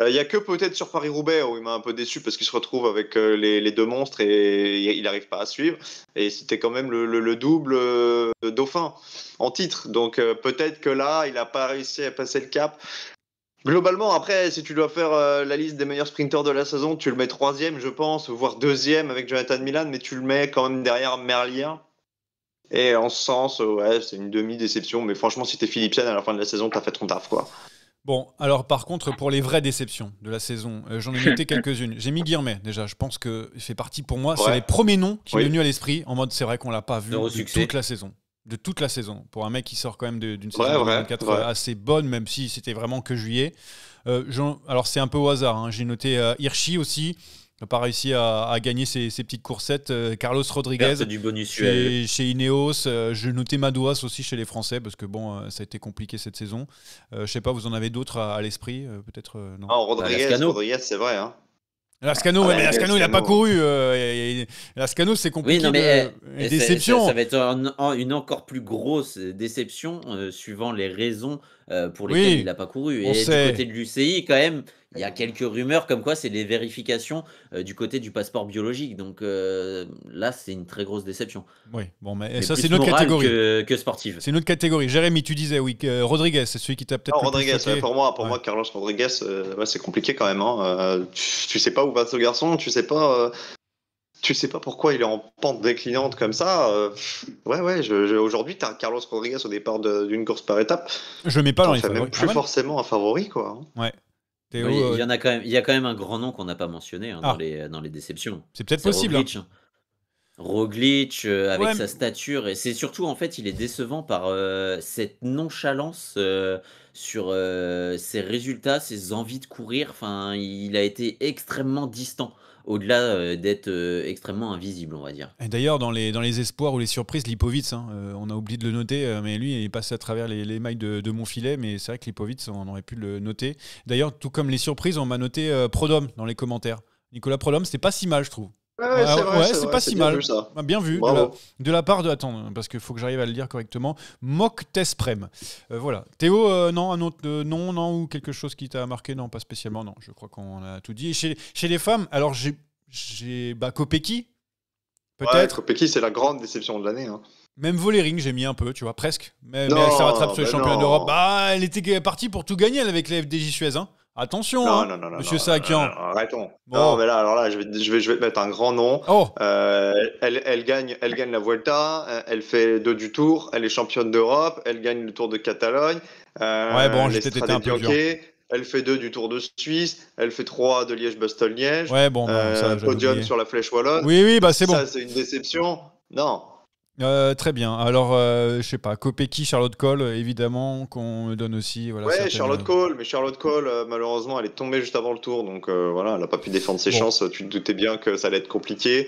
Il y a que peut-être sur Paris-Roubaix où il m'a un peu déçu parce qu'il se retrouve avec les 2 monstres et il n'arrive pas à suivre. Et c'était quand même le double dauphin en titre. Donc peut-être que là, il n'a pas réussi à passer le cap. Globalement, après, si tu dois faire la liste des meilleurs sprinteurs de la saison, tu le mets 3e, je pense, voire 2e avec Jonathan Milan, mais tu le mets quand même derrière Merlier. Et en ce sens, ouais, c'est une demi-déception. Mais franchement, si t'es Philipsen à la fin de la saison, t'as fait ton taf, quoi. Bon, alors par contre, pour les vraies déceptions de la saison, j'en ai noté quelques-unes. J'ai mis Guilhermet, déjà. Je pense qu'il fait partie, pour moi, c'est Ouais. les premiers noms qui Oui. m'est venu à l'esprit, en mode, c'est vrai qu'on l'a pas vu Zéro de succès. toute la saison. De toute la saison. Pour un mec qui sort quand même d'une Ouais, saison vrai, 2024 ouais. assez bonne, même si c'était vraiment que juillet. Alors c'est un peu au hasard. Hein. J'ai noté Hirschi aussi. Il n'a pas réussi à gagner ses petites coursettes. Carlos Rodriguez Perte du bonus UAE. chez Ineos. Je notais Madouas aussi chez les Français parce que bon, ça a été compliqué cette saison. Je sais pas, vous en avez d'autres à l'esprit peut-être non. Non, Rodriguez, Lascano. c'est vrai. Hein. Lascano, Ah, ouais, mais Lascano, il n'a pas Lascano. couru. Lascano, c'est compliqué. Oui, non, mais une déception. ça va être une encore plus grosse déception suivant les raisons pour Oui, lesquelles il n'a pas couru. on Et sait. du côté de l'UCI, quand même, Il y a quelques rumeurs comme quoi c'est les vérifications du côté du passeport biologique. Donc là, c'est une très grosse déception. Oui, bon, mais Mais ça, plus c'est notre morale catégorie. que sportive. C'est notre catégorie. Jérémy, tu disais, oui, que Rodriguez, c'est celui qui t'a peut-être Non, le plus Rodriguez, choqué. pour moi, Carlos Rodriguez, ouais, c'est compliqué quand même. Hein. Tu sais pas où va ce garçon, tu sais pas pourquoi il est en pente déclinante comme ça. Ouais, aujourd'hui, tu as Carlos Rodriguez au départ d'une course par étape. Je mets pas dans T'en les fais même favoris. plus Ah, forcément un favori, quoi. ouais. Théo, Oui, il y a quand même un grand nom qu'on n'a pas mentionné Ah. dans les déceptions. c'est peut-être C'est possible. Roglic. Roglic, avec Ouais, sa mais- stature, et c'est surtout en fait, il est décevant par cette nonchalance sur ses résultats, ses envies de courir. Enfin, il a été extrêmement distant, au-delà d'être extrêmement invisible, on va dire. Et d'ailleurs, dans les espoirs ou les surprises, Lipovic, hein, on a oublié de le noter, mais lui, il est passé à travers les mailles de mon filet, mais c'est vrai que Lipovic, on aurait pu le noter. D'ailleurs, tout comme les surprises, on m'a noté Prodhomme dans les commentaires. Nicolas Prodhomme, c'était pas si mal, je trouve. Ouais, c'est vrai, c'est pas si bien mal. vu, ça. Bien vu. Bravo. De la part de. Attends, parce qu'il faut que j'arrive à le dire correctement. Moctesprem. Voilà. Théo, non, un autre non, ou quelque chose qui t'a marqué? Non, pas spécialement. Non, je crois qu'on a tout dit. Et chez les femmes, alors j'ai Kopecky, Ouais, peut-être. Kopecky, c'est la grande déception de l'année. Hein. Même Vollering, j'ai mis un peu, tu vois, presque. Mais Non, elle se rattrape sur les bah championnats non. d'Europe. Bah, elle était partie pour tout gagner elle, avec la FDJ Suez. Hein. Attention, Non, hein, non, monsieur non, Saakian. non, arrêtons. Bon. Non, mais là, alors là, je vais te mettre un grand nom. Oh, Elle gagne la Vuelta, elle fait 2 du Tour, elle est championne d'Europe, elle gagne le Tour de Catalogne. Ouais, bon, j'ai les peut-être été un peu dur. Strade Elle fait 2 du Tour de Suisse, elle fait 3 de Liège-Bastogne-Liège. ouais, bon, ça, j'avais Podium oublié. sur la Flèche Wallonne. Oui, bah c'est bon. Ça, c'est une déception. Non. Très bien. Alors, je sais pas, Kopecky, Charlotte Cole, évidemment, qu'on me donne aussi. Voilà, Ouais, certaines- Charlotte Cole, mais Charlotte Cole, malheureusement, elle est tombée juste avant le tour, donc voilà, elle n'a pas pu défendre ses Bon. chances. Tu te doutais bien que ça allait être compliqué.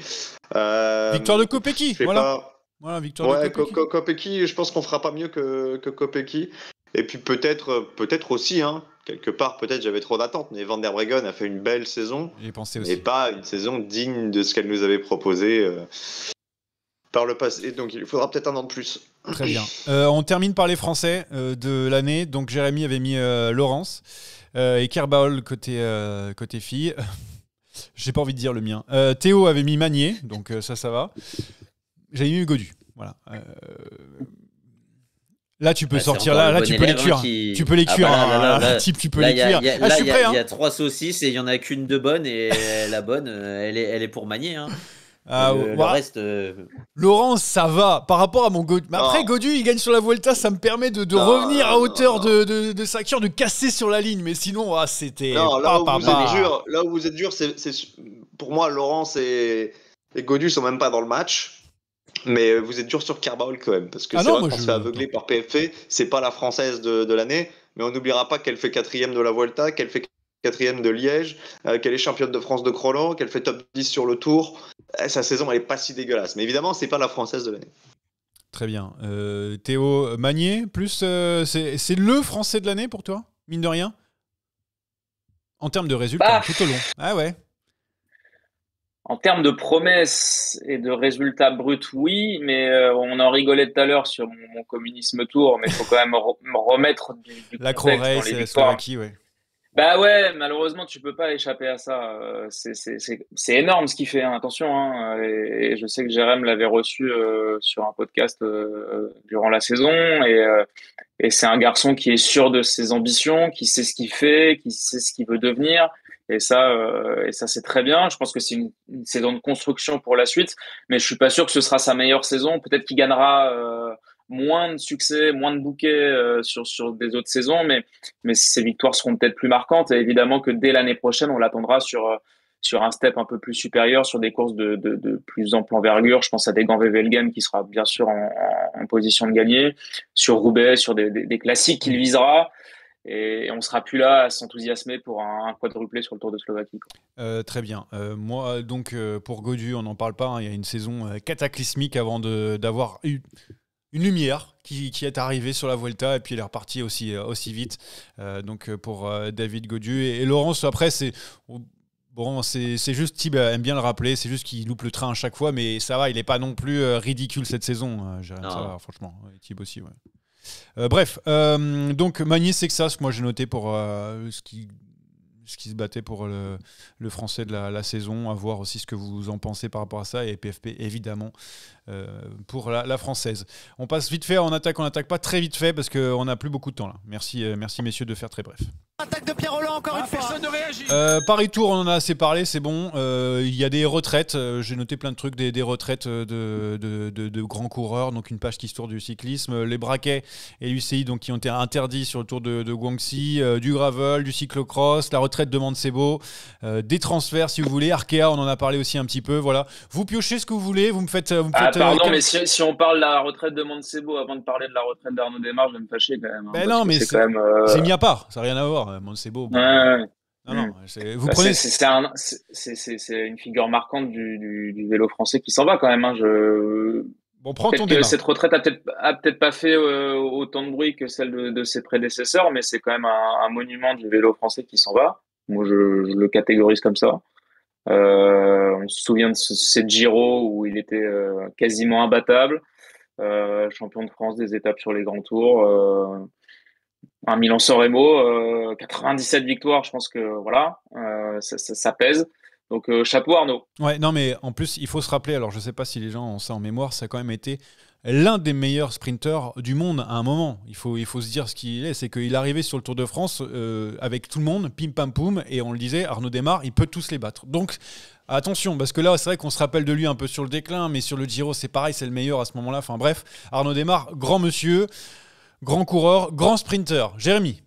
Victoire de Kopecky, Je sais voilà. pas. Voilà, victoire de Ouais, Kopecky. Kopecky, je pense qu'on fera pas mieux que Kopecky. Et puis peut-être aussi, hein, quelque part, peut-être j'avais trop d'attentes, mais Van der Breggen a fait une belle saison, J'ai pensé mais aussi. pas une saison digne de ce qu'elle nous avait proposé par le passé. Donc il faudra peut-être un an de plus. Très bien. On termine par les Français de l'année. Donc, Jérémy avait mis Laurence et Kerbaol côté fille. J'ai pas envie de dire le mien. Théo avait mis Magnier, donc ça va. J'avais mis Godu. Voilà. Là, tu peux Bah, c'est sortir. encore Là, le là bon tu peux les élève, cuire. hein, qui- Tu peux les Ah cuire. bah là, hein. là, là, Type, tu peux Là, les il y a, cuire. il y a- Ah, je là, suis il y a- prêt. il y Hein. a 3 saucisses et il y en a qu'une de bonne, et la bonne, elle est pour Magnier. Hein. Ah, Le ouais. reste, Laurence, ça va par rapport à mon Godu. Mais après, Non. Godu, il gagne sur la Vuelta, ça me permet de Non, revenir à non, hauteur non. de Sakir, de casser sur la ligne. Mais sinon, c'était. Non, là où vous pas. êtes dur, c'est pour moi, Laurence et Godu sont même pas dans le match. Mais vous êtes dur sur Kerbaol quand même, parce que Ah c'est non, vrai moi, qu'on se je- fait aveugler par PFC, c'est pas la française de l'année, mais on n'oubliera pas qu'elle fait 4e de la Vuelta, qu'elle fait 4e de Liège, qu'elle est championne de France de chrono, qu'elle fait top 10 sur le Tour. Sa saison, elle est pas si dégueulasse, mais évidemment, c'est pas la française de l'année. Très bien. Théo Magnier, plus c'est le Français de l'année pour toi, mine de rien, en termes de résultats, Bah. tout au long. Ah ouais. En termes de promesses et de résultats bruts, oui, mais on en rigolait tout à l'heure sur mon communisme tour, mais il faut quand même me remettre du La contexte dans Croix-Race les et la victoires. Slovaquie, ouais. Bah ouais, malheureusement, tu peux pas échapper à ça. C'est énorme ce qu'il fait, hein, attention. Hein, et je sais que Jérém l'avait reçu sur un podcast durant la saison. Et c'est un garçon qui est sûr de ses ambitions, qui sait ce qu'il fait, qui sait ce qu'il veut devenir. Et ça c'est très bien. Je pense que c'est une saison de construction pour la suite. Mais je suis pas sûr que ce sera sa meilleure saison. Peut-être qu'il gagnera moins de succès, moins de bouquets sur des autres saisons. Mais ses victoires seront peut-être plus marquantes. Et évidemment que dès l'année prochaine, on l'attendra sur un step un peu plus supérieur, sur des courses de plus ample envergure. Je pense à des Gand-Wevelgem qui sera bien sûr en position de gagner, sur Roubaix, sur des classiques qu'il visera. Et on sera plus là à s'enthousiasmer pour un quadruplé sur le Tour de Slovaquie. Très bien. Moi, donc, pour Godu, on n'en parle pas. Hein, il y a une saison cataclysmique avant d'avoir eu une lumière qui est arrivée sur la Vuelta et puis elle est repartie aussi vite. Donc, pour David Godu. Et Laurence, après, c'est... Bon, c'est juste, Thib aime bien le rappeler, c'est juste qu'il loupe le train à chaque fois, mais ça va, il n'est pas non plus ridicule cette saison. Ça va, franchement. Thib aussi, ouais. Bref, donc Magny Sexas, moi j'ai noté pour ce se battait pour le français de la saison, à voir aussi ce que vous en pensez par rapport à ça, et PFP évidemment pour la française. On passe vite fait on n'attaque pas très vite fait parce qu'on n'a plus beaucoup de temps là. Merci messieurs de faire très bref. Attaque de Pierre Rolland encore une fois. Personne ne réagit. Paris-Tour, on en a assez parlé, c'est bon. Il y a des retraites, j'ai noté plein de trucs, des retraites de grands coureurs, donc une page qui se tourne du cyclisme, les braquets et l'UCI donc qui ont été interdits sur le Tour de Guangxi, du gravel, du cyclocross, la retraite de Mancebo, des transferts si vous voulez, Arkea, on en a parlé aussi un petit peu, voilà. Vous piochez ce que vous voulez, vous me faites pardon, mais si on parle de la retraite de Mancebo avant de parler de la retraite d'Arnaud Démare, je vais me fâcher quand même. Ben non, mais c'est quand même. C'est mis à part, ça n'a rien à voir. Mancebo. Bon. Ouais. Non, vous prenez. C'est une figure marquante du vélo français qui s'en va quand même. Hein. Bon, prends ton débat. Cette retraite a peut-être pas fait autant de bruit que celle de ses prédécesseurs, mais c'est quand même un monument du vélo français qui s'en va. Moi, je le catégorise comme ça. On se souvient de ces Giro où il était quasiment imbattable, champion de France des étapes sur les grands tours. Un Milan-San Remo, 97 victoires, je pense que voilà, ça pèse. Donc chapeau Arnaud. Ouais, non mais en plus il faut se rappeler, alors je sais pas si les gens ont ça en mémoire, ça a quand même été l'un des meilleurs sprinteurs du monde à un moment. Il faut se dire ce qu'il est, c'est qu'il arrivait sur le Tour de France avec tout le monde, pim pam poum, et on le disait, Arnaud Démare, il peut tous les battre. Donc attention, parce que là c'est vrai qu'on se rappelle de lui un peu sur le déclin, mais sur le Giro c'est pareil, c'est le meilleur à ce moment-là. Enfin bref, Arnaud Démare, grand monsieur. Grand coureur, grand sprinter. Jérémy.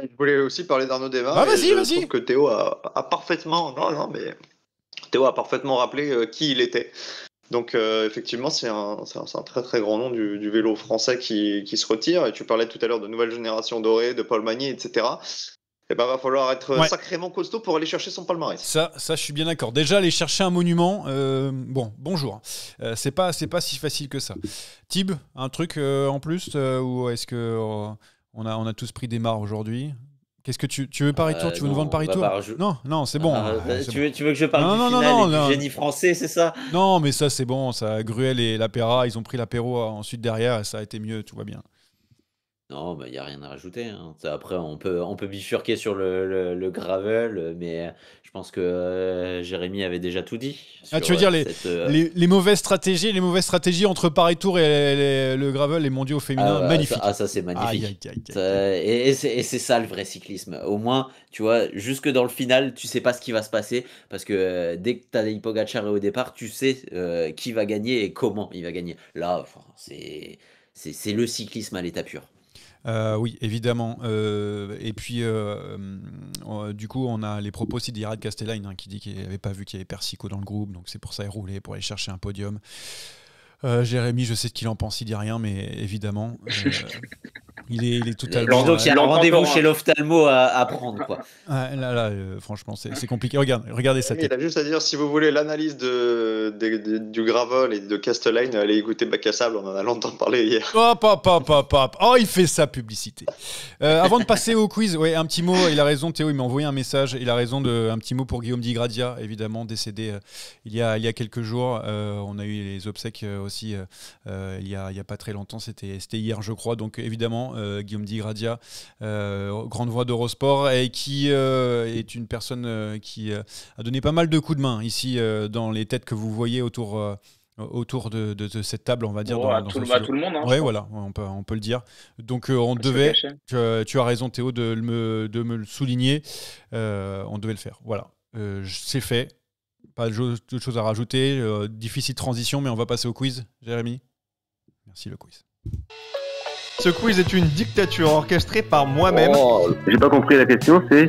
Je voulais aussi parler d'Arnaud Démare. Vas-y. Je trouve que Théo a parfaitement... mais Théo a parfaitement rappelé qui il était. Donc effectivement, c'est un très très grand nom du vélo français qui se retire. Et tu parlais tout à l'heure de nouvelle génération dorée, de Paul Magny, etc. Et ben va falloir être sacrément costaud pour aller chercher son palmarès. Ça je suis bien d'accord. Déjà aller chercher un monument, bonjour. C'est pas si facile que ça. Tib, un truc en plus ou est-ce que on a tous pris des marres aujourd'hui? Qu'est-ce que tu veux Paris-Tour? Tu veux nous vendre Paris-Tour? Non, c'est bon. Tu veux que je parle du final et du génie français, c'est ça? Non, mais ça c'est bon. Ça, Gruel et l'Apéra, ils ont pris l'apéro ensuite derrière et ça a été mieux, tout va bien. Non, il n'y a rien à rajouter. Hein. Après, on peut bifurquer sur le gravel, mais je pense que Jérémy avait déjà tout dit. Tu veux dire les mauvaises stratégies entre Paris-Tour et le gravel, les mondiaux féminins, magnifique. Ça c'est magnifique. Et c'est ça le vrai cyclisme. Au moins, tu vois, jusque dans le final, tu sais pas ce qui va se passer, parce que dès que tu as Pogacar au départ, tu sais qui va gagner et comment il va gagner. Là, c'est le cyclisme à l'état pur. Oui, évidemment. Et puis, du coup, on a les propos aussi d'Irad Castellain qui dit qu'il n'avait pas vu qu'il y avait Persico dans le groupe, donc c'est pour ça qu'il roulait pour aller chercher un podium. Jérémy, je sais ce qu'il en pense, il dit rien, mais évidemment, il est totalement... Donc il y a un rendez-vous chez l'ophtalmo à prendre, quoi. Là, franchement, c'est compliqué. Regardez sa tête. Il a juste à dire, si vous voulez l'analyse du gravel et de Castellain, allez écouter Bac à Sable, on en a longtemps parlé hier. Oh, il fait sa publicité. Avant de passer au quiz, un petit mot, il a raison Théo, il m'a envoyé un message, il a raison, un petit mot pour Guillaume Di Gradia, évidemment, décédé il y a quelques jours. On a eu les obsèques aussi il y a pas très longtemps, c'était hier je crois, donc évidemment Guillaume Di Gradia, grande voix d'Eurosport et qui est une personne qui a donné pas mal de coups de main ici dans les têtes que vous voyez autour de cette table, on va dire. Dans tout le monde. Hein, voilà, on peut le dire. Donc on devait, tu as raison Théo de me le souligner, on devait le faire. Voilà, c'est fait. Pas d'autres choses à rajouter. Difficile transition, mais on va passer au quiz. Jérémy, merci le quiz. Ce quiz est une dictature orchestrée par moi-même. J'ai pas compris la question, c'est...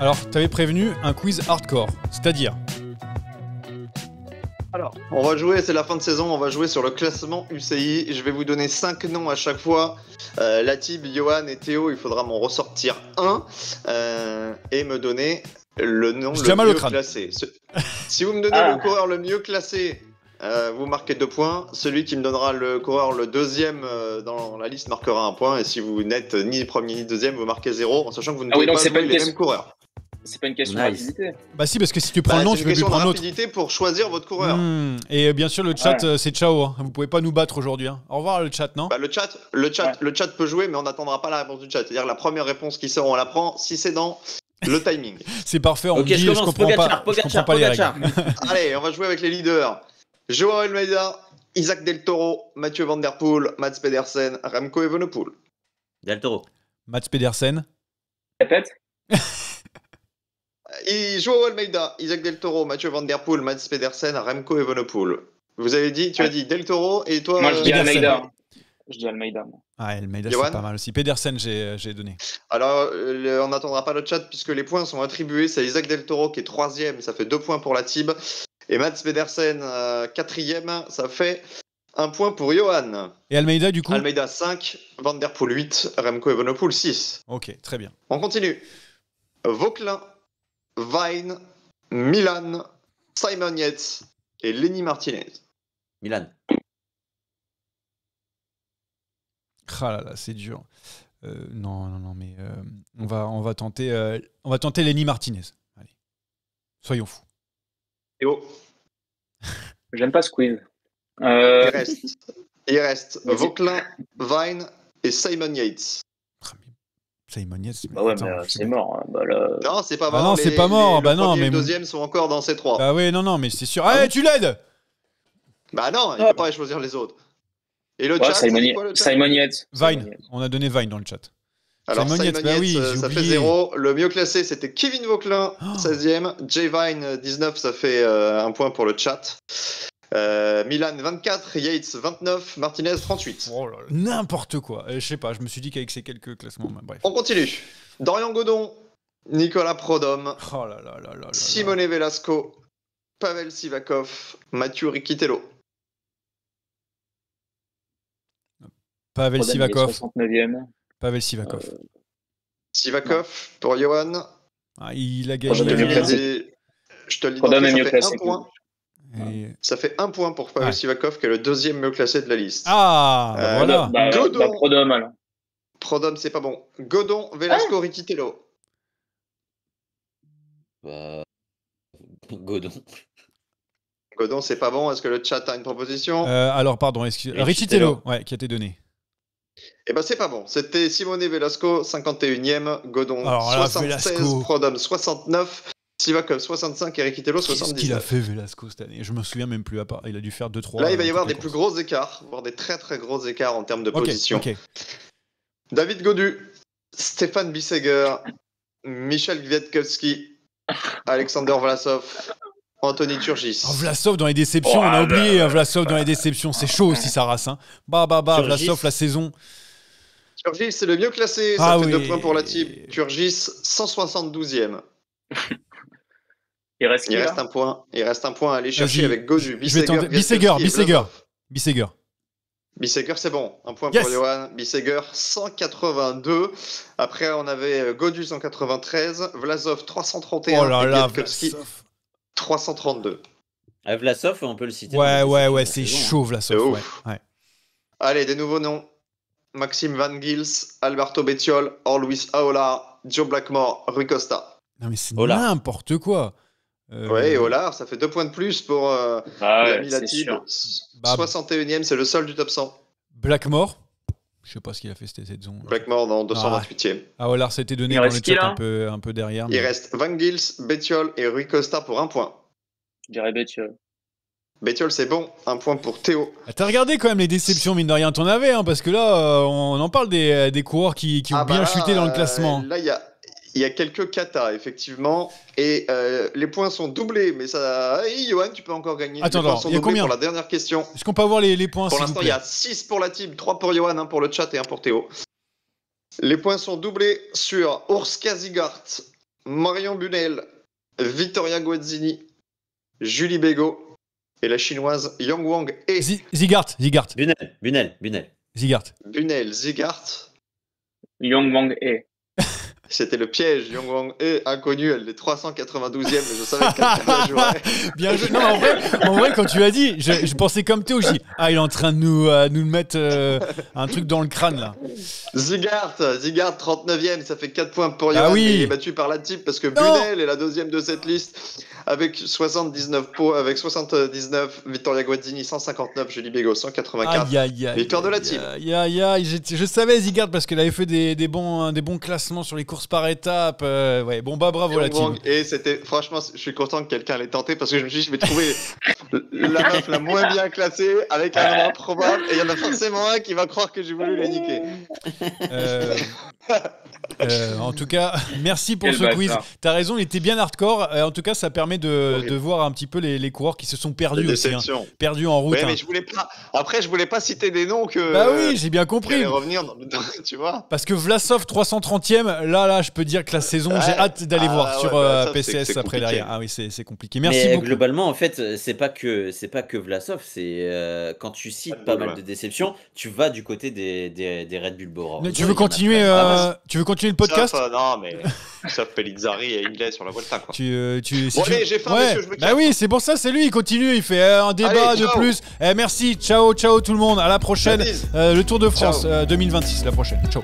Alors, t'avais prévenu un quiz hardcore, c'est-à-dire... Alors, on va jouer, c'est la fin de saison, on va jouer sur le classement UCI. Je vais vous donner 5 noms à chaque fois. Latib, Johan et Théo, il faudra m'en ressortir un et me donner le nom le mieux classé. Si vous me donnez le coureur le mieux classé, vous marquez 2 points. Celui qui me donnera le coureur le deuxième dans la liste marquera 1 point. Et si vous n'êtes ni premier ni deuxième, vous marquez 0, en sachant que vous ne pouvez pas jouer les mêmes coureurs. C'est pas une question Nice. de rapidité. Bah si, parce que si tu prends le nom, c'est tu une peux plus question de prendre l'autre. rapidité pour choisir votre coureur. Et bien sûr, le chat, c'est ciao. Hein. Vous pouvez pas nous battre aujourd'hui. Hein. Au revoir le chat, non? Bah, le chat peut jouer, mais on n'attendra pas la réponse du chat. C'est-à-dire la première réponse qui sort, on la prend. Si c'est dans le timing. C'est parfait. On Ok, me dit, je commence. comprends pas. Je comprends pas les Pogacar. règles. Allez, on va jouer avec les leaders. Joao Almeida, Isaac Del Toro, Mathieu Van Der Poel, Mats Pedersen, Remco Evenepoel. Del Toro. Mats Pedersen. Répète. Et Joao Almeida, Isaac Del Toro, Mathieu Van Der Poel, Mats Pedersen, Remco Evenepoel. Vous avez dit, tu as dit Del Toro et toi Moi, je dis Pedersen. Almeida. Je dis Almeida. Moi. Ah, Almeida, Johan c'est pas mal aussi. Pedersen, j'ai donné. Alors, on n'attendra pas le chat puisque les points sont attribués. C'est Isaac Del Toro qui est 3e, ça fait 2 points pour la team. Et Mats Pedersen, 4e, ça fait 1 point pour Johan. Et Almeida, du coup? Almeida 5, Van Der Poel 8, Remco Evenepoel 6. Ok, très bien. On continue. Vauquelin, Vine, Milan, Simon Yates et Lenny Martinez. Milan. Ah là là, c'est dur. Non, mais on va tenter Lenny Martinez. Allez, soyons fous. Théo, J'aime pas ce quiz. il reste Vauquelin, Vine et Simon Yates. Ah, mais Simon Yates, Bah ouais, attends, mais je sais c'est pas. mort. Hein. Bah là... Non, c'est pas Bah mort. non, c'est pas mort. Le Bah non, premier et mais- le deuxième sont encore dans ces 3. Bah ouais, non, mais c'est sûr. Ah, tu l'aides! Bah non, il peut pas choisir les autres. Et le Ouais, chat, Simon, c'est quoi le chat Simon Yates. Vine. On a donné Vine dans le chat. Alors Simon Simon Yates, bah Yates, oui, j'ai ça fait oublié. 0. Le mieux classé, c'était Kevin Vauquelin, Oh. 16e. Jay Vine, 19, ça fait 1 point pour le chat. Milan, 24. Yates, 29. Martinez, 38. Oh là là, n'importe quoi. Je sais pas, je me suis dit qu'avec ces quelques classements, bah, bref. On continue. Dorian Godon, Nicolas Prodhomme, Oh là là là là là. Simone Velasco, Pavel Sivakov, Mathieu Riquitello. Pavel Rodin, il est Sivakov. 69e. Pavel Sivakov. Sivakov pour Johan. Ah, il a Je te gagné. le mieux classé. dis- je te le dis Prodhomme est d'entrée, mieux ça fait classé. 1 point. Et- Ça fait 1 point pour Pavel Ouais. Sivakov, qui est le 2e mieux classé de la liste. Ah, bah voilà. Godon. Prodhomme, alors. Prodhomme, c'est pas bon. Godon, Velasco, Riquitello. Bah... Godon. Godon, c'est pas bon. Est-ce que le chat a une proposition Alors, pardon, excusez. Riccitello, ouais, qui a été donné. Eh ben, c'est pas bon. C'était Simone Velasco, 51e. Godon, Alors là, 76. Velasco. Prodhomme, 69. Sivakov, 65. Et Riquitello, Qu'est-ce qu'il a 79. fait, Velasco, cette année? Je me souviens même plus à part. Il a dû faire 2-3. Là, il va y avoir des plus gros écarts, voire des très très gros écarts en termes de position. Ok. David Godu, Stéphane Bisseger, Michel Kwiatkowski, Alexander Vlasov, Anthony Turgis. Oh, Vlasov dans les déceptions, Oh, on a ah, oublié Vlasov dans les déceptions. C'est chaud aussi, sa race. Hein. Turgis. Vlasov, la saison. Turgis, c'est le mieux classé, ça Ah fait oui. 2 points pour la team. Turgis, 172e. Il reste qui, Il là reste un point. Il reste un point à aller chercher Vas-y. avec Godu, Je vais tenter. Bisseger. Bisseger, c'est bon. Un point Yes. pour Johan. Bisseger, 182. Après, on avait Godu, 193. Vlasov, 331. Oh là et là, Kwiatkowski, Vlasov. 332. Vlasov, on peut le citer. Ouais, c'est saison, hein. chaud, Vlasov. C'est Ouais. ouf. Ouais. Allez, des nouveaux noms. Maxime Van Gils, Alberto Bettiol, Orluis Aola, Joe Blackmore, Rui Costa. Non, mais c'est Ola. n'importe quoi. Ouais, et Ola, ça fait 2 points de plus pour Ah l'ami ouais, c'est Latib. sûr. 61e, c'est le seul du top 100. Blackmore. Je sais pas ce qu'il a fait cette saison. Blackmore dans 228e. Ah, Olar, ça a été donné Il dans le reste qui, chat là un peu derrière. Il reste Van Gils, Bettiol et Rui Costa pour 1 point. Je dirais Bettiol. Bettiol, c'est bon. 1 point pour Théo. Ah, t'as regardé quand même les déceptions, mine de rien, t'en avais, hein, parce que là, on en parle des coureurs qui ont bien là, chuté dans le classement. Là, il y a quelques katas, effectivement. Et les points sont doublés. Mais ça. Hey, Johan, tu peux encore gagner. Attends, les points alors, sont il y a doublés combien pour la dernière question. Est-ce qu'on peut avoir les points, Pour s'il vous l'instant, il plaît? y a 6 pour la team, 3 pour Johan, 1 pour le chat et 1 pour Théo. Les points sont doublés sur Urs Kazigart, Marion Bunel, Vittoria Guazzini, Julie Bégaud et la chinoise Yang Wang et Zigart. Bunel. Zigart. Bunel Zigart. Young Wang E. C'était le piège. Yang Wang est inconnu, elle est 392e, mais je savais que quelqu'un la jouerait. Bien joué. Non, en vrai, quand tu as dit, je pensais comme Théo. Je dis, il est en train de nous mettre un truc dans le crâne là. Zigart 39e, ça fait 4 points pour Johan. Oui. Il est battu par la type parce que Bunel est la deuxième de cette liste avec 79 pots, avec 79, Vittoria Guazzini 159, Julie Bégaud 184. Victoire de la type. Je savais Zigart parce qu'elle avait fait des bons classements sur les courses par étapes. Ouais, bon bah bravo la team. Et c'était, franchement, je suis content que quelqu'un l'ait tenté parce que je me suis dit, je vais trouver la meuf la moins bien classée avec un nom improbable et il y en a forcément un qui va croire que j'ai voulu les niquer. En tout cas, merci pour Quel ce quiz. bâtard. T'as raison, il était bien hardcore. En tout cas, ça permet de voir un petit peu les coureurs qui se sont perdus aussi. Perdus en route. Ouais, mais je voulais pas. Après, je voulais pas citer des noms que. Bah oui, j'ai bien compris. Revenir tu vois. Parce que Vlasov 330e, là, je peux dire que la saison, j'ai hâte d'aller voir sur PCS c'est après derrière. Ah oui, c'est compliqué. Merci Mais beaucoup. globalement, en fait, c'est pas que Vlasov. C'est quand tu cites pas mal de déceptions, tu vas du côté des Red Bull Bora. Tu veux continuer le podcast? Non, mais sauf Pellizzari et Hindley sur la Volta, quoi. Allez, j'ai faim, monsieur, je me casse. Bah oui, c'est pour ça, c'est lui, il continue, il fait un débat de plus. Merci, ciao tout le monde, à la prochaine. Le Tour de France 2026, la prochaine. Ciao.